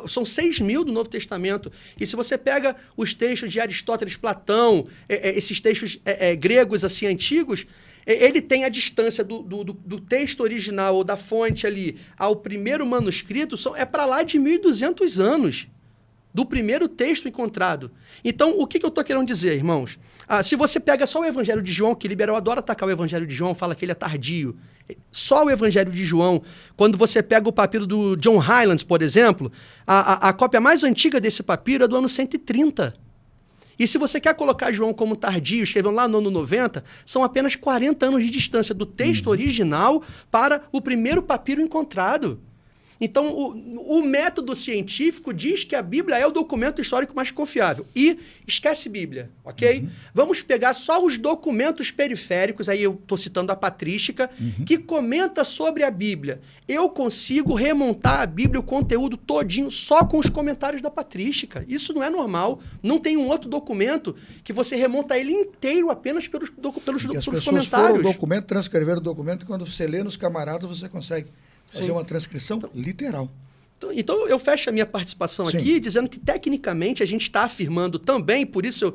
São 6.000 do Novo Testamento. E se você pega os textos de Aristóteles, Platão, esses textos gregos assim antigos, ele tem a distância do texto original ou da fonte ali ao primeiro manuscrito, é para lá de 1.200 anos do primeiro texto encontrado. Então, o que eu estou querendo dizer, irmãos? Se você pega só o Evangelho de João, que liberal adora atacar o Evangelho de João, fala que ele é tardio. Só o Evangelho de João, quando você pega o papiro do John Highlands, por exemplo, a cópia mais antiga desse papiro é do ano 130. E se você quer colocar João como tardio, escreveu lá no ano 90, são apenas 40 anos de distância do texto original para o primeiro papiro encontrado. Então, o método científico diz que a Bíblia é o documento histórico mais confiável. E esquece Bíblia, ok? Vamos pegar só os documentos periféricos, aí eu estou citando a patrística, que comenta sobre a Bíblia. Eu consigo remontar a Bíblia, o conteúdo todinho, só com os comentários da patrística. Isso não é normal. Não tem um outro documento que você remonta ele inteiro apenas pelos comentários. As pessoas foram o documento, transcreveram o documento, e quando você lê nos camaradas, você consegue fazer uma transcrição literal. Então, eu fecho a minha participação aqui dizendo que, tecnicamente, a gente está afirmando também, por isso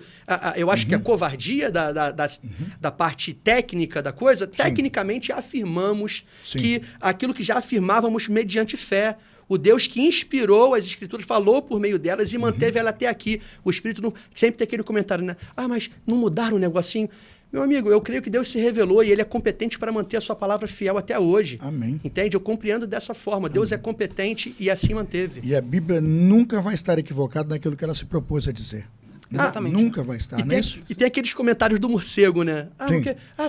eu acho que a covardia da parte técnica da coisa, tecnicamente afirmamos que aquilo que já afirmávamos mediante fé. O Deus que inspirou as Escrituras, falou por meio delas e manteve ela até aqui. O Espírito não... Sempre tem aquele comentário, né? Mas não mudaram o negocinho. Meu amigo, eu creio que Deus se revelou e Ele é competente para manter a sua palavra fiel até hoje. Amém. Entende? Eu compreendo dessa forma. Amém. Deus é competente e assim manteve. E a Bíblia nunca vai estar equivocada naquilo que ela se propôs a dizer. Exatamente. Nunca vai estar, não é isso? E tem aqueles comentários do morcego, né?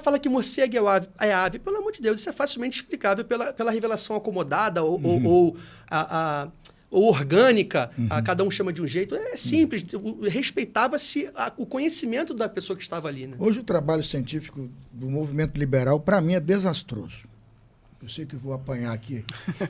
Fala que morcego é ave. Pelo amor de Deus, isso é facilmente explicável pela revelação acomodada ou orgânica, cada um chama de um jeito. É simples, respeitava-se o conhecimento da pessoa que estava ali. Né? Hoje o trabalho científico do movimento liberal, para mim, é desastroso. Eu sei que eu vou apanhar aqui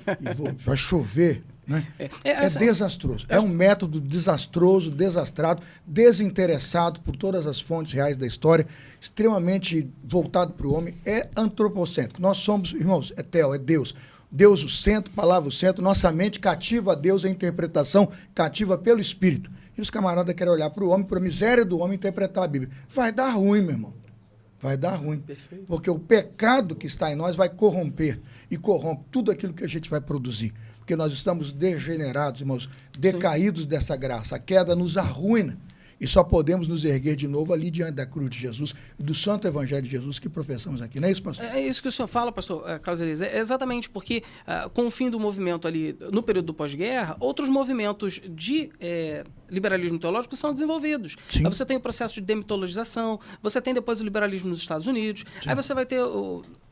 e vai chover, né? É desastroso. É um método desastroso, desastrado, desinteressado por todas as fontes reais da história, extremamente voltado para o homem, é antropocêntrico. Nós somos, irmãos, é Deus. Deus o centro, palavra o centro, nossa mente cativa a Deus, a interpretação cativa pelo Espírito. E os camaradas querem olhar para o homem, para a miséria do homem, interpretar a Bíblia. Vai dar ruim, meu irmão. Vai dar ruim. Perfeito. Porque o pecado que está em nós vai corromper e corrompe tudo aquilo que a gente vai produzir. Porque nós estamos degenerados, irmãos, decaídos dessa graça. A queda nos arruina. E só podemos nos erguer de novo ali diante da cruz de Jesus e do santo evangelho de Jesus que professamos aqui. Não é isso, pastor? É isso que o senhor fala, pastor Carlos Elias. É exatamente porque, com o fim do movimento ali, no período do pós-guerra, outros movimentos de liberalismo teológico são desenvolvidos. Sim. Aí você tem o processo de demitologização, você tem depois o liberalismo nos Estados Unidos, Sim. aí você vai ter,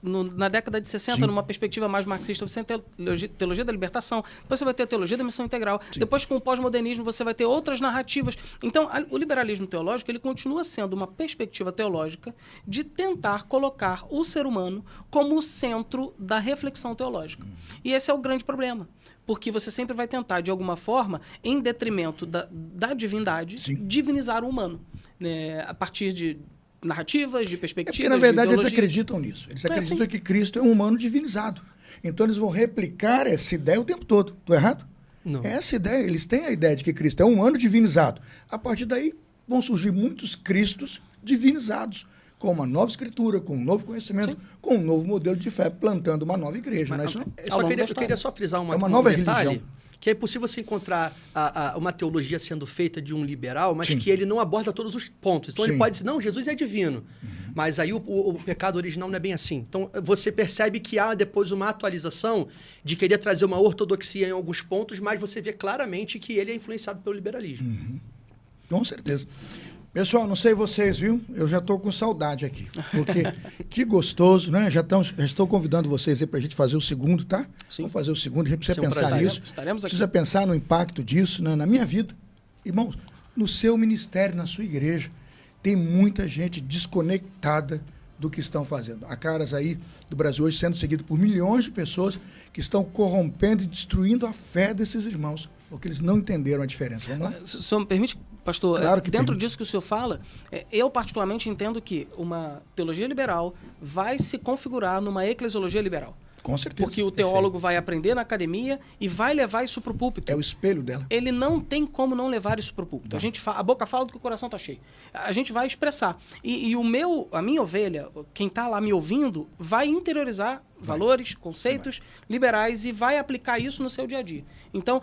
na década de 60, Sim. numa perspectiva mais marxista, você tem a teologia da libertação, depois você vai ter a teologia da missão integral, Sim. depois com o pós-modernismo você vai ter outras narrativas. Então, o liberalismo teológico, ele continua sendo uma perspectiva teológica de tentar colocar o ser humano como o centro da reflexão teológica. E esse é o grande problema. Porque você sempre vai tentar, de alguma forma, em detrimento da divindade, Sim. divinizar o humano. Né? A partir de narrativas, de perspectivas, Porque, na verdade, de eles ideologias. acreditam nisso. Eles acreditam sim. que Cristo é um humano divinizado. Então, eles vão replicar essa ideia o tempo todo. Estou errado? Não. É essa ideia. Eles têm a ideia de que Cristo é um humano divinizado. A partir daí, vão surgir muitos Cristos divinizados, com uma nova escritura, com um novo conhecimento, Sim. com um novo modelo de fé, plantando uma nova igreja. Não é isso, não? Eu queria só frisar É uma nova detalhe, religião. que é possível você encontrar uma teologia sendo feita de um liberal, mas Sim. que ele não aborda todos os pontos. Então Sim. ele pode dizer, não, Jesus é divino. Mas aí o pecado original não é bem assim. Então você percebe que há depois uma atualização de querer trazer uma ortodoxia em alguns pontos, mas você vê claramente que ele é influenciado pelo liberalismo. Com certeza. Pessoal, não sei vocês, viu? Eu já estou com saudade aqui. Porque que gostoso, né? Já estou convidando vocês aí para a gente fazer o segundo, tá? Sim. Vamos fazer o segundo, a gente precisa Sim, um pensar prazer. nisso. Estaremos aqui. Precisa pensar no impacto disso, né? Na minha vida. Irmãos, no seu ministério, na sua igreja, tem muita gente desconectada do que estão fazendo. Há caras aí do Brasil hoje sendo seguido por milhões de pessoas que estão corrompendo e destruindo a fé desses irmãos, porque eles não entenderam a diferença. Vamos lá? Se o senhor me permite, pastor, Claro que dentro permite. disso que o senhor fala, eu particularmente entendo que uma teologia liberal vai se configurar numa eclesiologia liberal. Com certeza. Porque o teólogo vai aprender na academia e vai levar isso para o púlpito. É o espelho dela. Ele não tem como não levar isso para o púlpito. A boca fala do que o coração está cheio. A gente vai expressar. E a minha ovelha, quem está lá me ouvindo, vai interiorizar valores, conceitos liberais e vai aplicar isso no seu dia a dia. Então,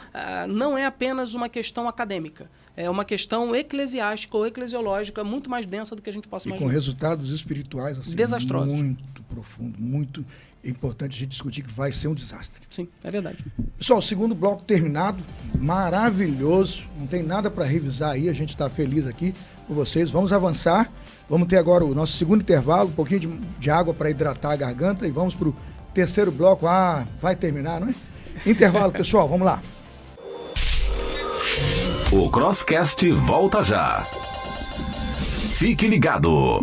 não é apenas uma questão acadêmica. É uma questão eclesiástica ou eclesiológica muito mais densa do que a gente possa E com imaginar. resultados espirituais assim, Desastrosos. muito profundo, muito importante a gente discutir que vai ser um desastre. Sim, é verdade. Pessoal, o segundo bloco terminado, maravilhoso, não tem nada para revisar aí, a gente está feliz aqui com vocês. Vamos avançar, vamos ter agora o nosso segundo intervalo, um pouquinho de água para hidratar a garganta e vamos para o terceiro bloco. Vai terminar, não é? Intervalo, pessoal, vamos lá. O Crosscast volta já. Fique ligado.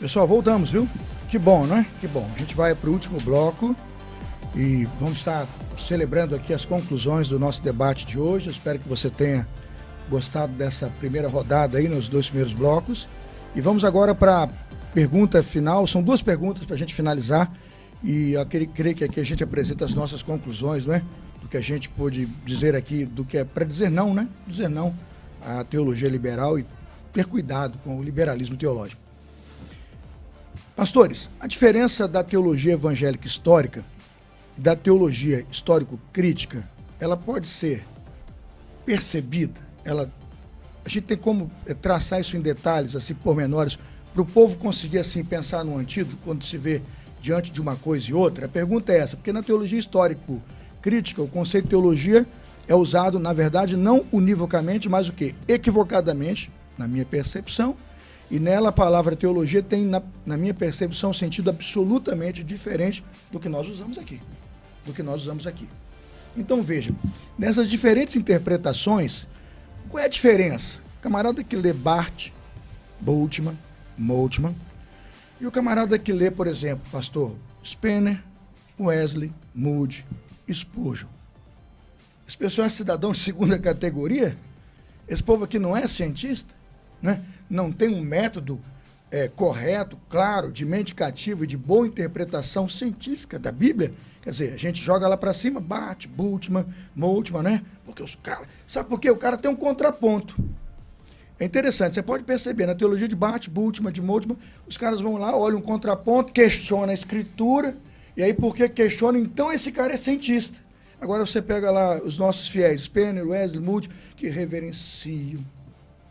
Pessoal, voltamos, viu? Que bom, não é? Que bom. A gente vai para o último bloco e vamos estar celebrando aqui as conclusões do nosso debate de hoje. Eu espero que você tenha gostado dessa primeira rodada aí nos 2 primeiros blocos. E vamos agora para a pergunta final. São 2 perguntas para a gente finalizar. E eu creio que aqui a gente apresenta as nossas conclusões, não é? Do que a gente pôde dizer aqui, do que é para dizer não, né? Dizer não à teologia liberal e ter cuidado com o liberalismo teológico. Pastores, a diferença da teologia evangélica histórica e da teologia histórico-crítica, ela pode ser percebida, a gente tem como traçar isso em detalhes, assim, pormenores, para o povo conseguir, assim, pensar no antídoto, quando se vê diante de uma coisa e outra? A pergunta é essa, porque na teologia histórico-crítica, o conceito de teologia é usado, na verdade, não univocamente, mas o quê? Equivocadamente, na minha percepção, e nela a palavra teologia tem, na minha percepção, um sentido absolutamente diferente do que nós usamos aqui. Então, veja, nessas diferentes interpretações, qual é a diferença? O camarada que lê Barth, Bultmann, Moltmann, e o camarada que lê, por exemplo, pastor Spener, Wesley, Moody, Spurgeon. Esse pessoal é cidadão de segunda categoria? Esse povo aqui não é cientista? Né? Não tem um método correto, claro, de mente cativa e de boa interpretação científica da Bíblia? Quer dizer, a gente joga lá para cima, Barth, Bultmann, Moltmann, né? Porque os caras... Sabe por quê? O cara tem um contraponto. É interessante, você pode perceber, na teologia de Barth, Bultmann, de Moltmann, os caras vão lá, olham um contraponto, questionam a escritura, e aí porque questiona, então esse cara é cientista. Agora você pega lá os nossos fiéis, Spener, Wesley, Moody, que reverenciam,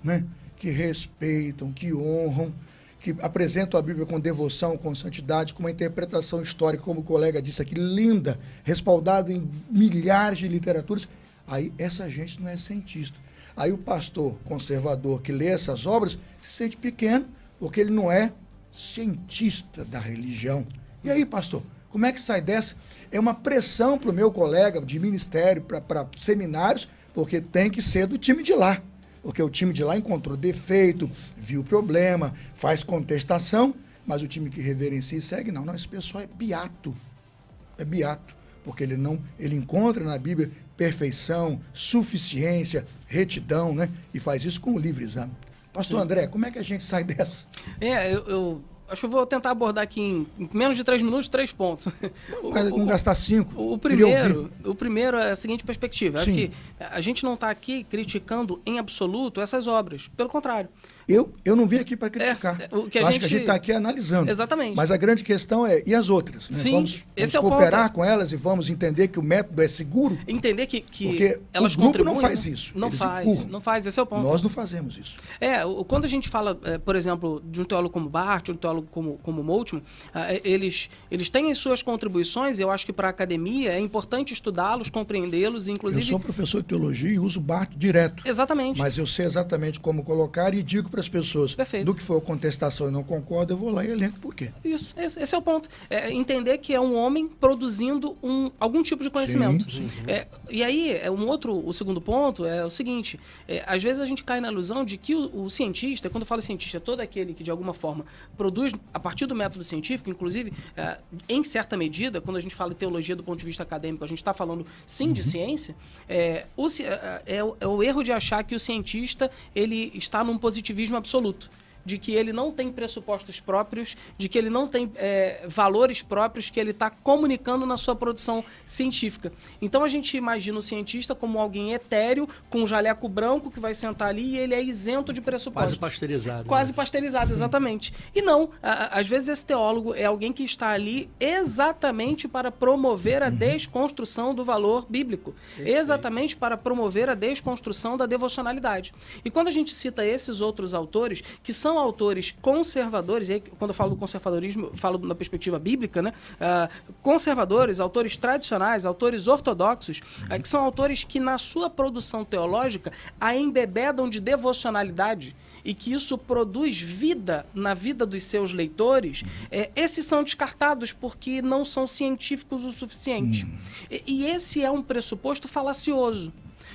né? Que respeitam, que honram, que apresentam a Bíblia com devoção, com santidade, com uma interpretação histórica, como o colega disse aqui, linda, respaldada em milhares de literaturas. Aí essa gente não é cientista. Aí o pastor conservador que lê essas obras se sente pequeno, porque ele não é cientista da religião. E aí, pastor, como é que sai dessa? É uma pressão para o meu colega de ministério, para seminários, porque tem que ser do time de lá. Porque o time de lá encontrou defeito, viu o problema, faz contestação, mas o time que reverencia e segue, não. Esse pessoal é beato. É beato, porque ele encontra na Bíblia perfeição, suficiência, retidão, né? E faz isso com o livre exame. Pastor André, como é que a gente sai dessa? Eu acho que eu vou tentar abordar aqui em menos de 3 minutos 3 pontos. Vamos gastar 5. O primeiro é a seguinte perspectiva. Acho que a gente não está aqui criticando em absoluto essas obras. Pelo contrário. Eu não vim aqui para criticar. Acho que a gente está aqui analisando. Exatamente. Mas a grande questão é, e as outras? Né? Sim, vamos esse cooperar com elas e vamos entender que o método é seguro? Entender que porque elas o grupo contribuem. não faz isso. Não faz, esse é o ponto. Nós não fazemos isso. Quando a gente fala, por exemplo, de um teólogo como Barth, de um teólogo como Moltmann, eles têm as suas contribuições, e eu acho que para a academia é importante estudá-los, compreendê-los, inclusive... Eu sou professor de teologia e uso Barth direto. Exatamente. Mas eu sei exatamente como colocar e digo para as pessoas, do que for contestação e não concordo, eu vou lá e elenco por quê. Isso, esse é o ponto. Entender que é um homem produzindo algum tipo de conhecimento. Sim. E aí, o segundo ponto é o seguinte, às vezes a gente cai na ilusão de que o cientista, quando eu falo cientista, é todo aquele que de alguma forma produz a partir do método científico, inclusive, em certa medida, quando a gente fala de teologia do ponto de vista acadêmico, a gente está falando sim de ciência, é o erro de achar que o cientista ele está num positivismo absoluto, de que ele não tem pressupostos próprios, de que ele não tem valores próprios que ele está comunicando na sua produção científica. Então a gente imagina o cientista como alguém etéreo, com um jaleco branco que vai sentar ali e ele é isento de pressupostos. Quase pasteurizado. Quase pasteurizado, exatamente. E não, às vezes esse teólogo é alguém que está ali exatamente para promover a desconstrução do valor bíblico, exatamente para promover a desconstrução da devocionalidade. E quando a gente cita esses outros autores, que são autores conservadores, e aí quando eu falo do conservadorismo, eu falo na perspectiva bíblica, né? Conservadores, autores tradicionais, autores ortodoxos, que são autores que na sua produção teológica a embebedam de devocionalidade e que isso produz vida na vida dos seus leitores, esses são descartados porque não são científicos o suficiente. E esse é um pressuposto falacioso.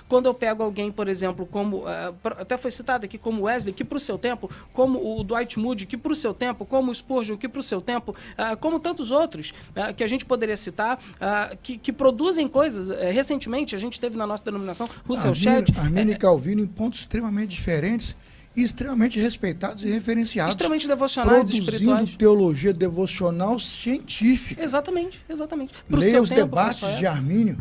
Quando eu pego alguém, por exemplo, como até foi citado aqui como Wesley, que para o seu tempo, como o Dwight Moody, que para o seu tempo, como o Spurgeon, que para o seu tempo, como tantos outros que a gente poderia citar, que produzem coisas. Recentemente, a gente teve na nossa denominação Russell Shedd. Armínio e Calvino em pontos extremamente diferentes e extremamente respeitados e referenciados. Extremamente devocionais e espirituais. Produzindo teologia devocional científica. Exatamente. Leia os debates de Armínio.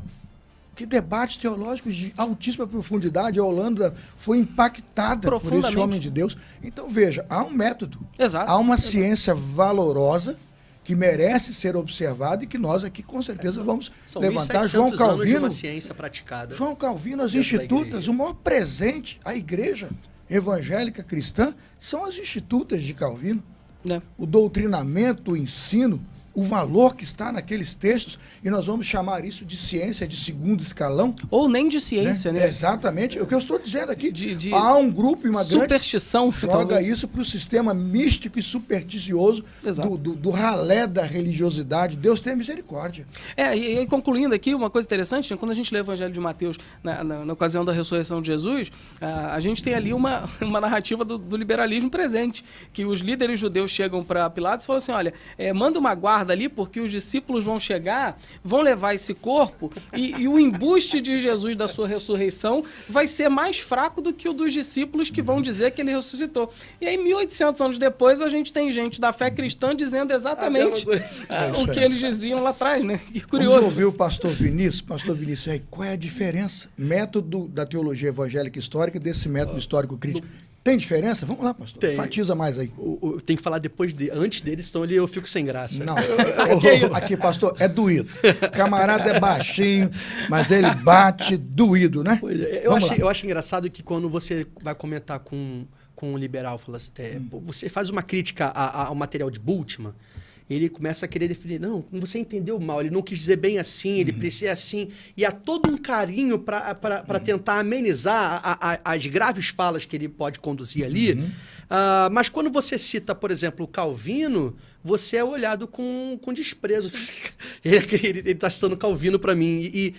Que debates teológicos de altíssima profundidade. A Holanda foi impactada por esse homem de Deus. Então, veja, há um método. Exato. Há uma ciência valorosa que merece ser observada e que nós aqui, com certeza, vamos levantar. João Calvino, uma ciência praticada. João Calvino, as institutas, o maior presente à igreja evangélica cristã são as institutas de Calvino. O doutrinamento, o ensino, o valor que está naqueles textos, e nós vamos chamar isso de ciência de segundo escalão. Ou nem de ciência, né? Exatamente. O que eu estou dizendo aqui, há um grupo e uma superstição, grande joga isso para o sistema místico e supersticioso do ralé da religiosidade. Deus tem misericórdia. E concluindo aqui, uma coisa interessante, né? Quando a gente lê o Evangelho de Mateus na ocasião da ressurreição de Jesus, a gente tem ali uma narrativa do liberalismo presente, que os líderes judeus chegam para Pilatos e falam assim, olha, manda uma guarda ali, porque os discípulos vão chegar, vão levar esse corpo e o embuste de Jesus da sua ressurreição vai ser mais fraco do que o dos discípulos que vão dizer que ele ressuscitou. E aí, 1800 anos depois, a gente tem gente da fé cristã dizendo exatamente o que eles diziam lá atrás, né? Que curioso. Vamos ouvir o pastor Vinícius. Pastor Vinícius, aí, qual é a diferença? Método da teologia evangélica histórica desse método histórico crítico. Tem diferença? Vamos lá, pastor. Tem. Enfatiza mais aí. Tem que falar antes deles, senão eu fico sem graça. Não, aqui, pastor, é doído. O camarada é baixinho, mas ele bate doído, né? Eu acho engraçado que quando você vai comentar com um liberal, fala, você faz uma crítica ao material de Bultmann, ele começa a querer definir, não, você entendeu mal, ele não quis dizer bem assim, ele precisa assim, e há todo um carinho para tentar amenizar as graves falas que ele pode conduzir ali, mas quando você cita, por exemplo, o Calvino, você é olhado com desprezo. Ele está citando Calvino para mim, e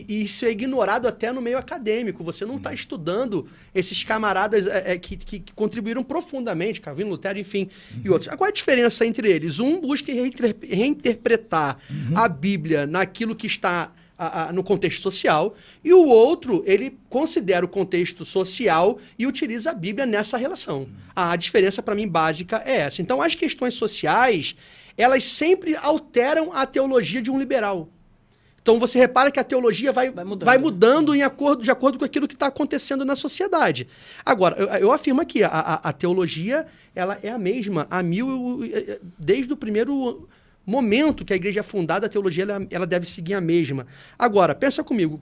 isso é ignorado até no meio acadêmico. Você não está estudando esses camaradas que contribuíram profundamente, Calvino, Lutero, enfim, e outros. Qual é a diferença entre eles? Um busca reinterpretar a Bíblia naquilo que está no contexto social, e o outro, ele considera o contexto social e utiliza a Bíblia nessa relação. A diferença, para mim, básica é essa. Então, as questões sociais, elas sempre alteram a teologia de um liberal. Então, você repara que a teologia vai mudando de acordo com aquilo que está acontecendo na sociedade. Agora, eu afirmo aqui, a teologia, ela é a mesma desde o primeiro momento que a igreja é fundada, a teologia ela deve seguir a mesma. Agora, pensa comigo,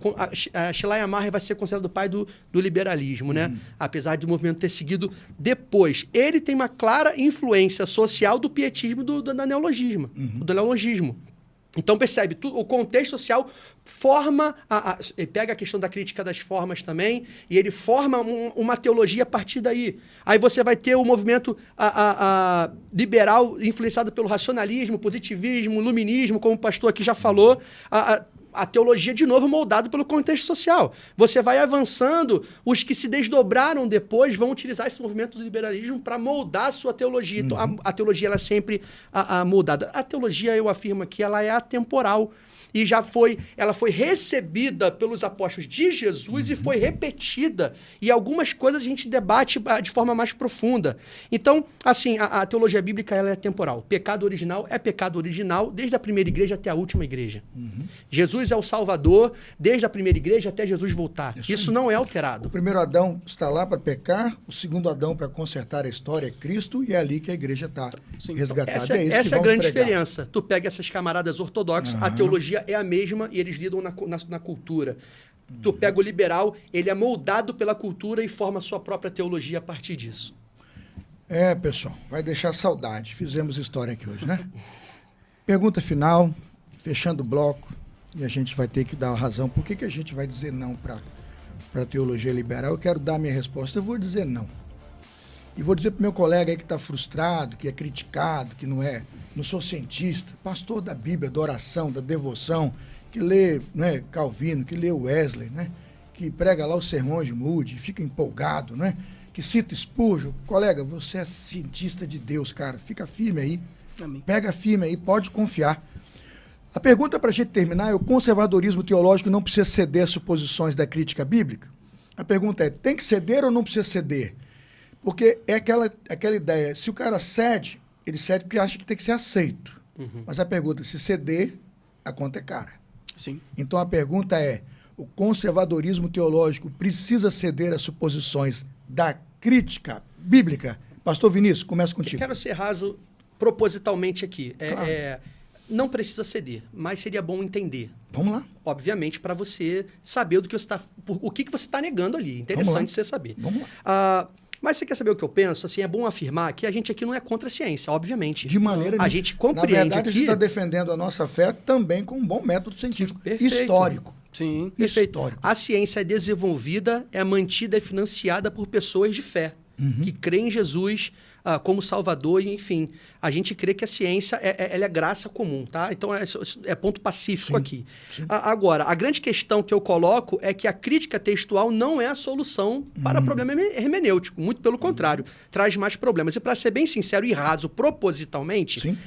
a Schleiermacher vai ser considerado o pai do liberalismo, né? Apesar do movimento ter seguido depois. Ele tem uma clara influência social do pietismo do neologismo, do neologismo. Então, percebe, o contexto social forma, ele pega a questão da crítica das formas também, e ele forma uma teologia a partir daí. Aí você vai ter o movimento liberal influenciado pelo racionalismo, positivismo, luminismo, como o pastor aqui já falou, a teologia, de novo, moldado pelo contexto social. Você vai avançando, os que se desdobraram depois vão utilizar esse movimento do liberalismo para moldar a sua teologia. Então, a teologia ela é sempre moldada. A teologia, eu afirmo aqui, ela é atemporal. E ela foi recebida pelos apóstolos de Jesus e foi repetida. E algumas coisas a gente debate de forma mais profunda. Então, assim, a teologia bíblica ela é temporal. Pecado original é pecado original desde a primeira igreja até a última igreja. Jesus é o Salvador desde a primeira igreja até Jesus voltar. Isso não é alterado. O primeiro Adão está lá para pecar, o segundo Adão para consertar a história é Cristo, e é ali que a igreja está resgatada. Essa é a grande diferença. Tu pega essas camaradas ortodoxas, a teologia é a mesma e eles lidam na cultura. Tu pega o liberal, ele é moldado pela cultura e forma a sua própria teologia a partir disso. Pessoal, vai deixar saudade. Fizemos história aqui hoje, né? Pergunta final, fechando o bloco, e a gente vai ter que dar a razão. Por que a gente vai dizer não para a teologia liberal? Eu quero dar a minha resposta. Eu vou dizer não. E vou dizer para o meu colega aí que está frustrado, que é criticado, que não sou cientista, pastor da Bíblia, da oração, da devoção, que lê, né, Calvino, que lê Wesley, né, que prega lá os sermões de Moody, fica empolgado, né? Que cita Spurgeon. Colega, você é cientista de Deus, cara. Fica firme aí. Amém. Pega firme aí, pode confiar. A pergunta para a gente terminar é: o conservadorismo teológico não precisa ceder às suposições da crítica bíblica? A pergunta é: tem que ceder ou não precisa ceder? Porque é aquela ideia, se o cara cede, ele cede porque acha que tem que ser aceito. Mas a pergunta, se ceder, a conta é cara. Sim. Então a pergunta é: o conservadorismo teológico precisa ceder às suposições da crítica bíblica? Pastor Vinícius, começa contigo. Eu quero ser raso propositalmente aqui. Claro. Não precisa ceder, mas seria bom entender. Vamos lá. Obviamente, para você saber do que você está, o que você está negando ali. Interessante você saber. Vamos lá. Mas você quer saber o que eu penso? Assim, é bom afirmar que a gente aqui não é contra a ciência, obviamente. De maneira a gente compreende. Na verdade, aqui... a gente está defendendo a nossa fé também com um bom método científico. Perfeito. Histórico. Sim. Perfeito. Histórico. A ciência é desenvolvida, é mantida e financiada por pessoas de fé, que creem em Jesus como Salvador, e enfim. A gente crê que a ciência ela é graça comum, tá? Então é ponto pacífico aqui. Sim. Agora, a grande questão que eu coloco é que a crítica textual não é a solução para problema hermenêutico. Muito pelo contrário, traz mais problemas. E para ser bem sincero e raso propositalmente, Sim.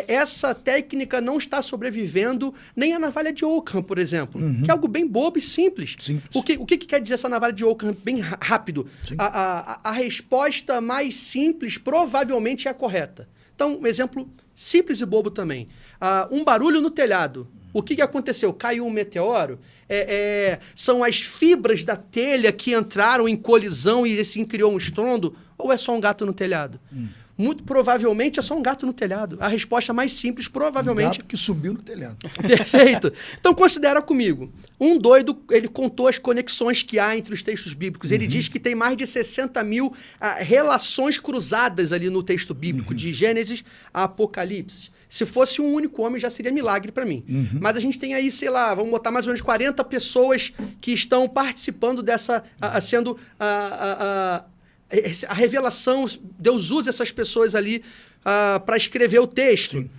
Essa técnica não está sobrevivendo nem a navalha de Ockham, por exemplo, que é algo bem bobo e simples. O que quer dizer essa navalha de Ockham? Bem rápido. A resposta mais simples provavelmente é a correta. Então, um exemplo simples e bobo também. Um barulho no telhado. O que aconteceu? Caiu um meteoro? São as fibras da telha que entraram em colisão e assim criou um estrondo? Ou é só um gato no telhado? Muito provavelmente é só um gato no telhado. A resposta mais simples, provavelmente... Um gato que subiu no telhado. Perfeito. Então, considera comigo. Um doido, ele contou as conexões que há entre os textos bíblicos. Ele diz que tem mais de 60 mil relações cruzadas ali no texto bíblico, de Gênesis a Apocalipse. Se fosse um único homem, já seria milagre para mim. Mas a gente tem aí, sei lá, vamos botar mais ou menos 40 pessoas que estão participando dessa... sendo... a revelação, Deus usa essas pessoas ali para escrever o texto.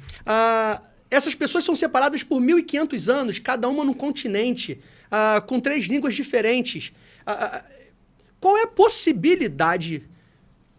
Essas pessoas são separadas por 1.500 anos, cada uma num continente, com 3 línguas diferentes. Qual é a possibilidade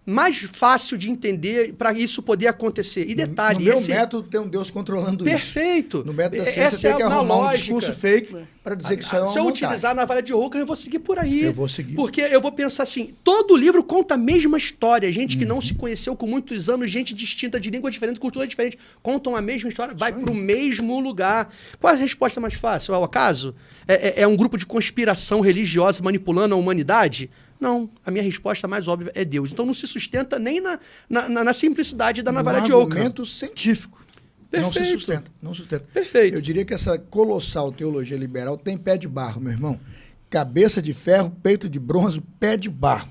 mais fácil de entender para isso poder acontecer? E detalhe... No meu método tem um Deus controlando isso. Perfeito. No método da ciência tem que arrumar um discurso fake para dizer que isso é uma Se eu montagem. utilizar a navalha de Ockham, eu vou seguir por aí. Eu vou seguir. Porque eu vou pensar assim, todo livro conta a mesma história. Gente que não se conheceu com muitos anos, gente distinta, de língua diferente, cultura diferente, contam a mesma história, vai para o mesmo lugar. Qual é a resposta mais fácil? É o acaso? É um grupo de conspiração religiosa manipulando a humanidade? Não, a minha resposta mais óbvia é Deus. Então não se sustenta nem na simplicidade da navalha de Ockham. Argumento científico. Perfeito. Não se sustenta. Perfeito. Eu diria que essa colossal teologia liberal tem pé de barro, meu irmão. Cabeça de ferro, peito de bronze, pé de barro.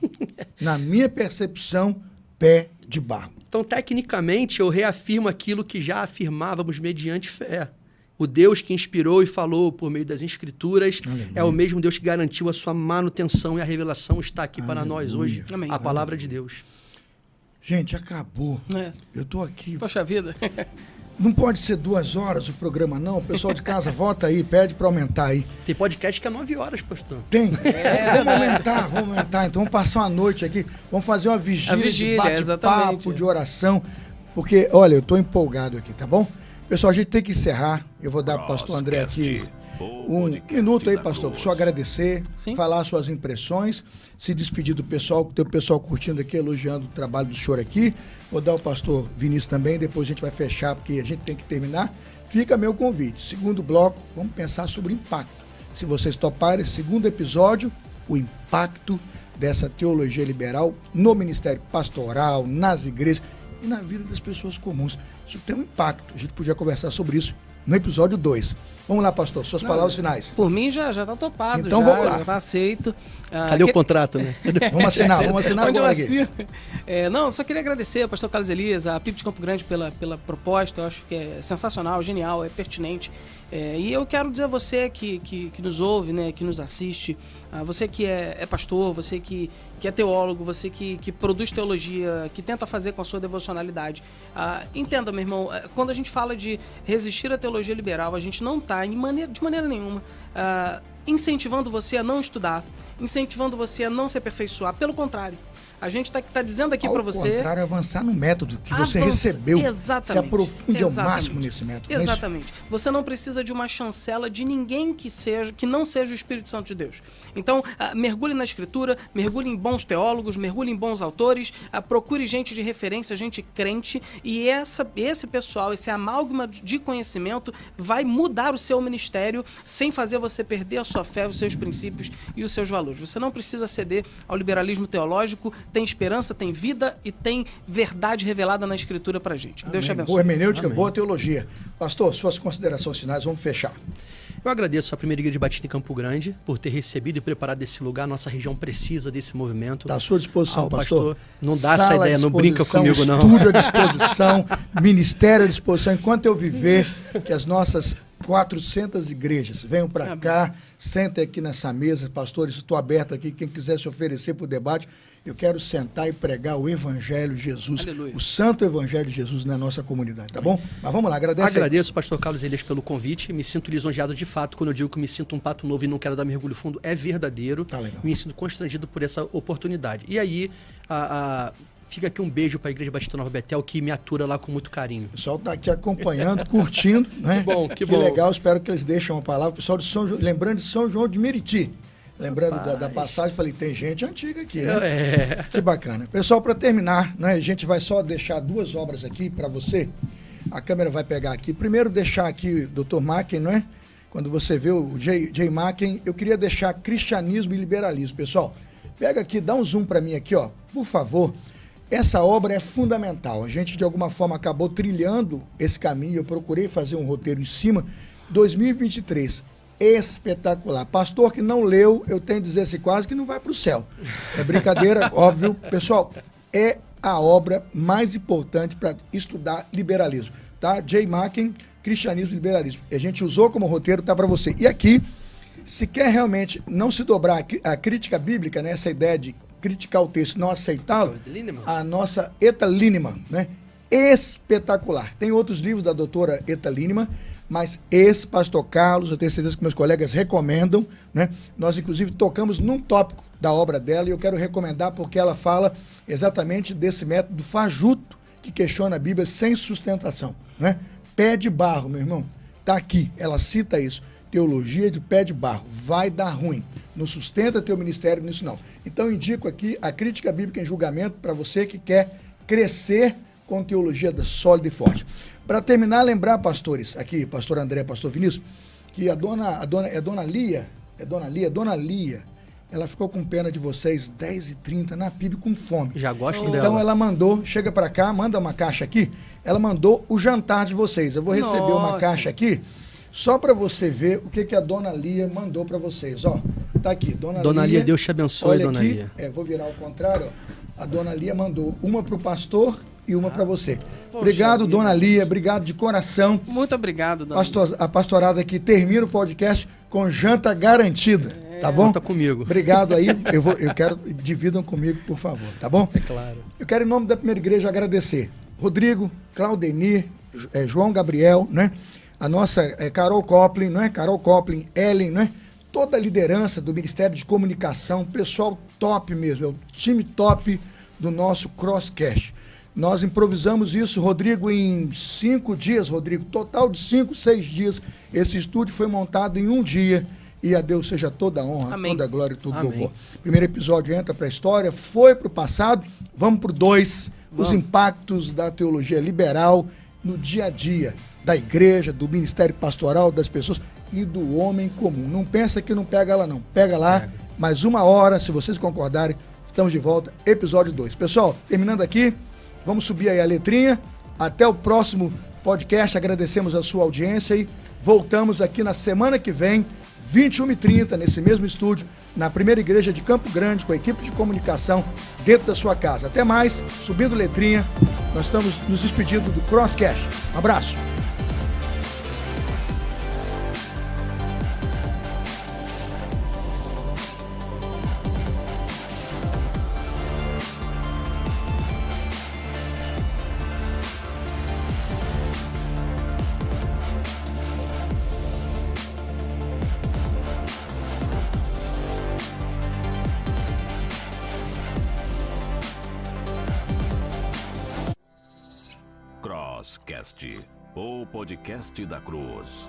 Na minha percepção, pé de barro. Então, tecnicamente, eu reafirmo aquilo que já afirmávamos mediante fé. O Deus que inspirou e falou por meio das Escrituras é o mesmo Deus que garantiu a sua manutenção, e a revelação está aqui para nós hoje. Amém. A palavra de Deus. Gente, acabou. Eu tô aqui. Poxa vida. Não pode ser 2 horas o programa, não. O pessoal de casa, vota aí, pede para aumentar aí. Tem podcast que é 9 horas, pastor. Tem? Vamos aumentar. Então vamos passar uma noite aqui. Vamos fazer uma vigília de bate-papo, de oração. Porque, olha, eu tô empolgado aqui, tá bom? Pessoal, a gente tem que encerrar. Eu vou dar para o pastor André aqui um minuto aí, pastor, para o senhor agradecer, falar suas impressões, se despedir do pessoal, tem o pessoal curtindo aqui, elogiando o trabalho do senhor aqui. Vou dar ao pastor Vinícius também, depois a gente vai fechar, porque a gente tem que terminar. Fica meu convite. Segundo bloco, vamos pensar sobre impacto. Se vocês toparem, segundo episódio, o impacto dessa teologia liberal no ministério pastoral, nas igrejas e na vida das pessoas comuns. Isso tem um impacto. A gente podia conversar sobre isso no episódio 2. Vamos lá, pastor, suas palavras finais. Por mim já tá topado, então vamos lá. Já tá aceito. Cadê o contrato, né? Vamos assinar agora aqui. Não, só queria agradecer ao pastor Carlos Elias, a PIB de Campo Grande pela proposta. Eu acho que é sensacional, genial, é pertinente. E eu quero dizer a você que nos ouve, né, que nos assiste, você que é pastor, você que é teólogo, você que produz teologia, que tenta fazer com a sua devocionalidade. Entenda, meu irmão, quando a gente fala de resistir à teologia liberal, a gente não está de maneira nenhuma incentivando você a não estudar, incentivando você a não se aperfeiçoar. Pelo contrário, a gente tá dizendo aqui para você... Ao contrário, avançar no método que você recebeu. Exatamente. Se aprofunde ao máximo nesse método. Exatamente. Você não precisa de uma chancela de ninguém que não seja o Espírito Santo de Deus. Então, mergulhe na Escritura, mergulhe em bons teólogos, mergulhe em bons autores, procure gente de referência, gente crente, e esse pessoal, esse amálgama de conhecimento vai mudar o seu ministério sem fazer você perder a sua fé, os seus princípios e os seus valores. Você não precisa ceder ao liberalismo teológico, tem esperança, tem vida e tem verdade revelada na Escritura pra gente. Deus te abençoe. Boa hermenêutica, boa teologia. Pastor, suas considerações finais, vamos fechar. Eu agradeço a Primeira Igreja Batista em Campo Grande por ter recebido e preparado esse lugar. Nossa região precisa desse movimento. Está à sua disposição, pastor. Não dá essa ideia, não brinca comigo, não. Estúdio à disposição, ministério à disposição. Enquanto eu viver, que as nossas 400 igrejas venham para cá, sentem aqui nessa mesa, pastores, estou aberto aqui, quem quiser se oferecer para o debate, eu quero sentar e pregar o Evangelho de Jesus, Aleluia. O Santo Evangelho de Jesus na nossa comunidade, tá bom? Mas vamos lá, Agradeço, pastor Carlos Elias, pelo convite, me sinto lisonjeado de fato, quando eu digo que me sinto um pato novo e não quero dar mergulho fundo, é verdadeiro, Tá legal. Me sinto constrangido por essa oportunidade. E aí, fica aqui um beijo para a Igreja Batista Nova Betel, que me atura lá com muito carinho. O pessoal está aqui acompanhando, curtindo, né? Que bom. Legal, espero que eles deixem uma palavra. O pessoal de lembrando de São João de Meriti. Lembrando da passagem, falei, tem gente antiga aqui, né? Que bacana. Pessoal, para terminar, né, a gente vai só deixar 2 obras aqui para você. A câmera vai pegar aqui. Primeiro, deixar aqui o Dr. Macken, não é? Quando você vê o J. Macken, eu queria deixar Cristianismo e Liberalismo. Pessoal, pega aqui, dá um zoom para mim aqui, ó, por favor. Essa obra é fundamental. A gente, de alguma forma, acabou trilhando esse caminho. Eu procurei fazer um roteiro em cima. 2023. Espetacular. Pastor que não leu, eu tenho que dizer assim, quase que não vai para o céu. É brincadeira, óbvio. Pessoal, é a obra mais importante para estudar liberalismo, tá? J. Macken, Cristianismo e Liberalismo. A gente usou como roteiro, tá para você. E aqui, se quer realmente não se dobrar a crítica bíblica, né, essa ideia de criticar o texto, não aceitá-lo, a nossa Etta Linnemann, né? Espetacular. Tem outros livros da doutora Etta Linnemann, mas esse, pastor Carlos, eu tenho certeza que meus colegas recomendam, né? Nós, inclusive, tocamos num tópico da obra dela e eu quero recomendar porque ela fala exatamente desse método fajuto que questiona a Bíblia sem sustentação, né? Pé de barro, meu irmão, tá aqui, ela cita isso. Teologia de pé de barro, vai dar ruim. Não sustenta teu ministério nisso, não. Então, indico aqui a Crítica Bíblica em Julgamento para você que quer crescer com teologia sólida e forte. Para terminar, lembrar, pastores, aqui, pastor André, pastor Vinícius, que a dona Lia, ela ficou com pena de vocês 10h30 na PIB com fome. Já gosto dela. Então ela mandou, chega para cá, manda uma caixa aqui, ela mandou o jantar de vocês. Eu vou receber uma caixa aqui, só para você ver o que a dona Lia mandou para vocês, ó. Tá aqui, dona Lia, Deus te abençoe, olha dona aqui, Lia. Vou virar ao contrário, ó. A dona Lia mandou uma pro pastor e uma para você. Poxa, obrigado, dona Lia, obrigado de coração. Muito obrigado, dona Lia. A pastorada aqui termina o podcast com janta garantida, tá bom? Conta comigo. Obrigado aí, eu quero, dividam comigo, por favor, tá bom? É claro. Eu quero, em nome da Primeira Igreja, agradecer Rodrigo, Claudenir, João Gabriel, né? A nossa Carol Coplin, não é? Carol Coplin, Ellen, né? Toda a liderança do Ministério de Comunicação, pessoal top mesmo, é o time top do nosso Crosscast. Nós improvisamos isso, Rodrigo, em 5 dias, Rodrigo, total de 5, 6 dias. Esse estúdio foi montado em um dia e a Deus seja toda a honra, Amém. toda a glória e todo Amém. louvor. Primeiro episódio entra para a história, foi para o passado, vamos para o 2, os impactos da teologia liberal no dia a dia da igreja, do ministério pastoral, das pessoas e do homem comum. Não pensa que não pega lá não, pega lá, mais 1 hora, se vocês concordarem, estamos de volta, episódio 2. Pessoal, terminando aqui, vamos subir aí a letrinha. Até o próximo podcast. Agradecemos a sua audiência e voltamos aqui na semana que vem, 21h30, nesse mesmo estúdio, na Primeira Igreja de Campo Grande, com a equipe de comunicação dentro da sua casa. Até mais, subindo letrinha. Nós estamos nos despedindo do Crosscast. Um abraço. Crosscast, o podcast da Cruz.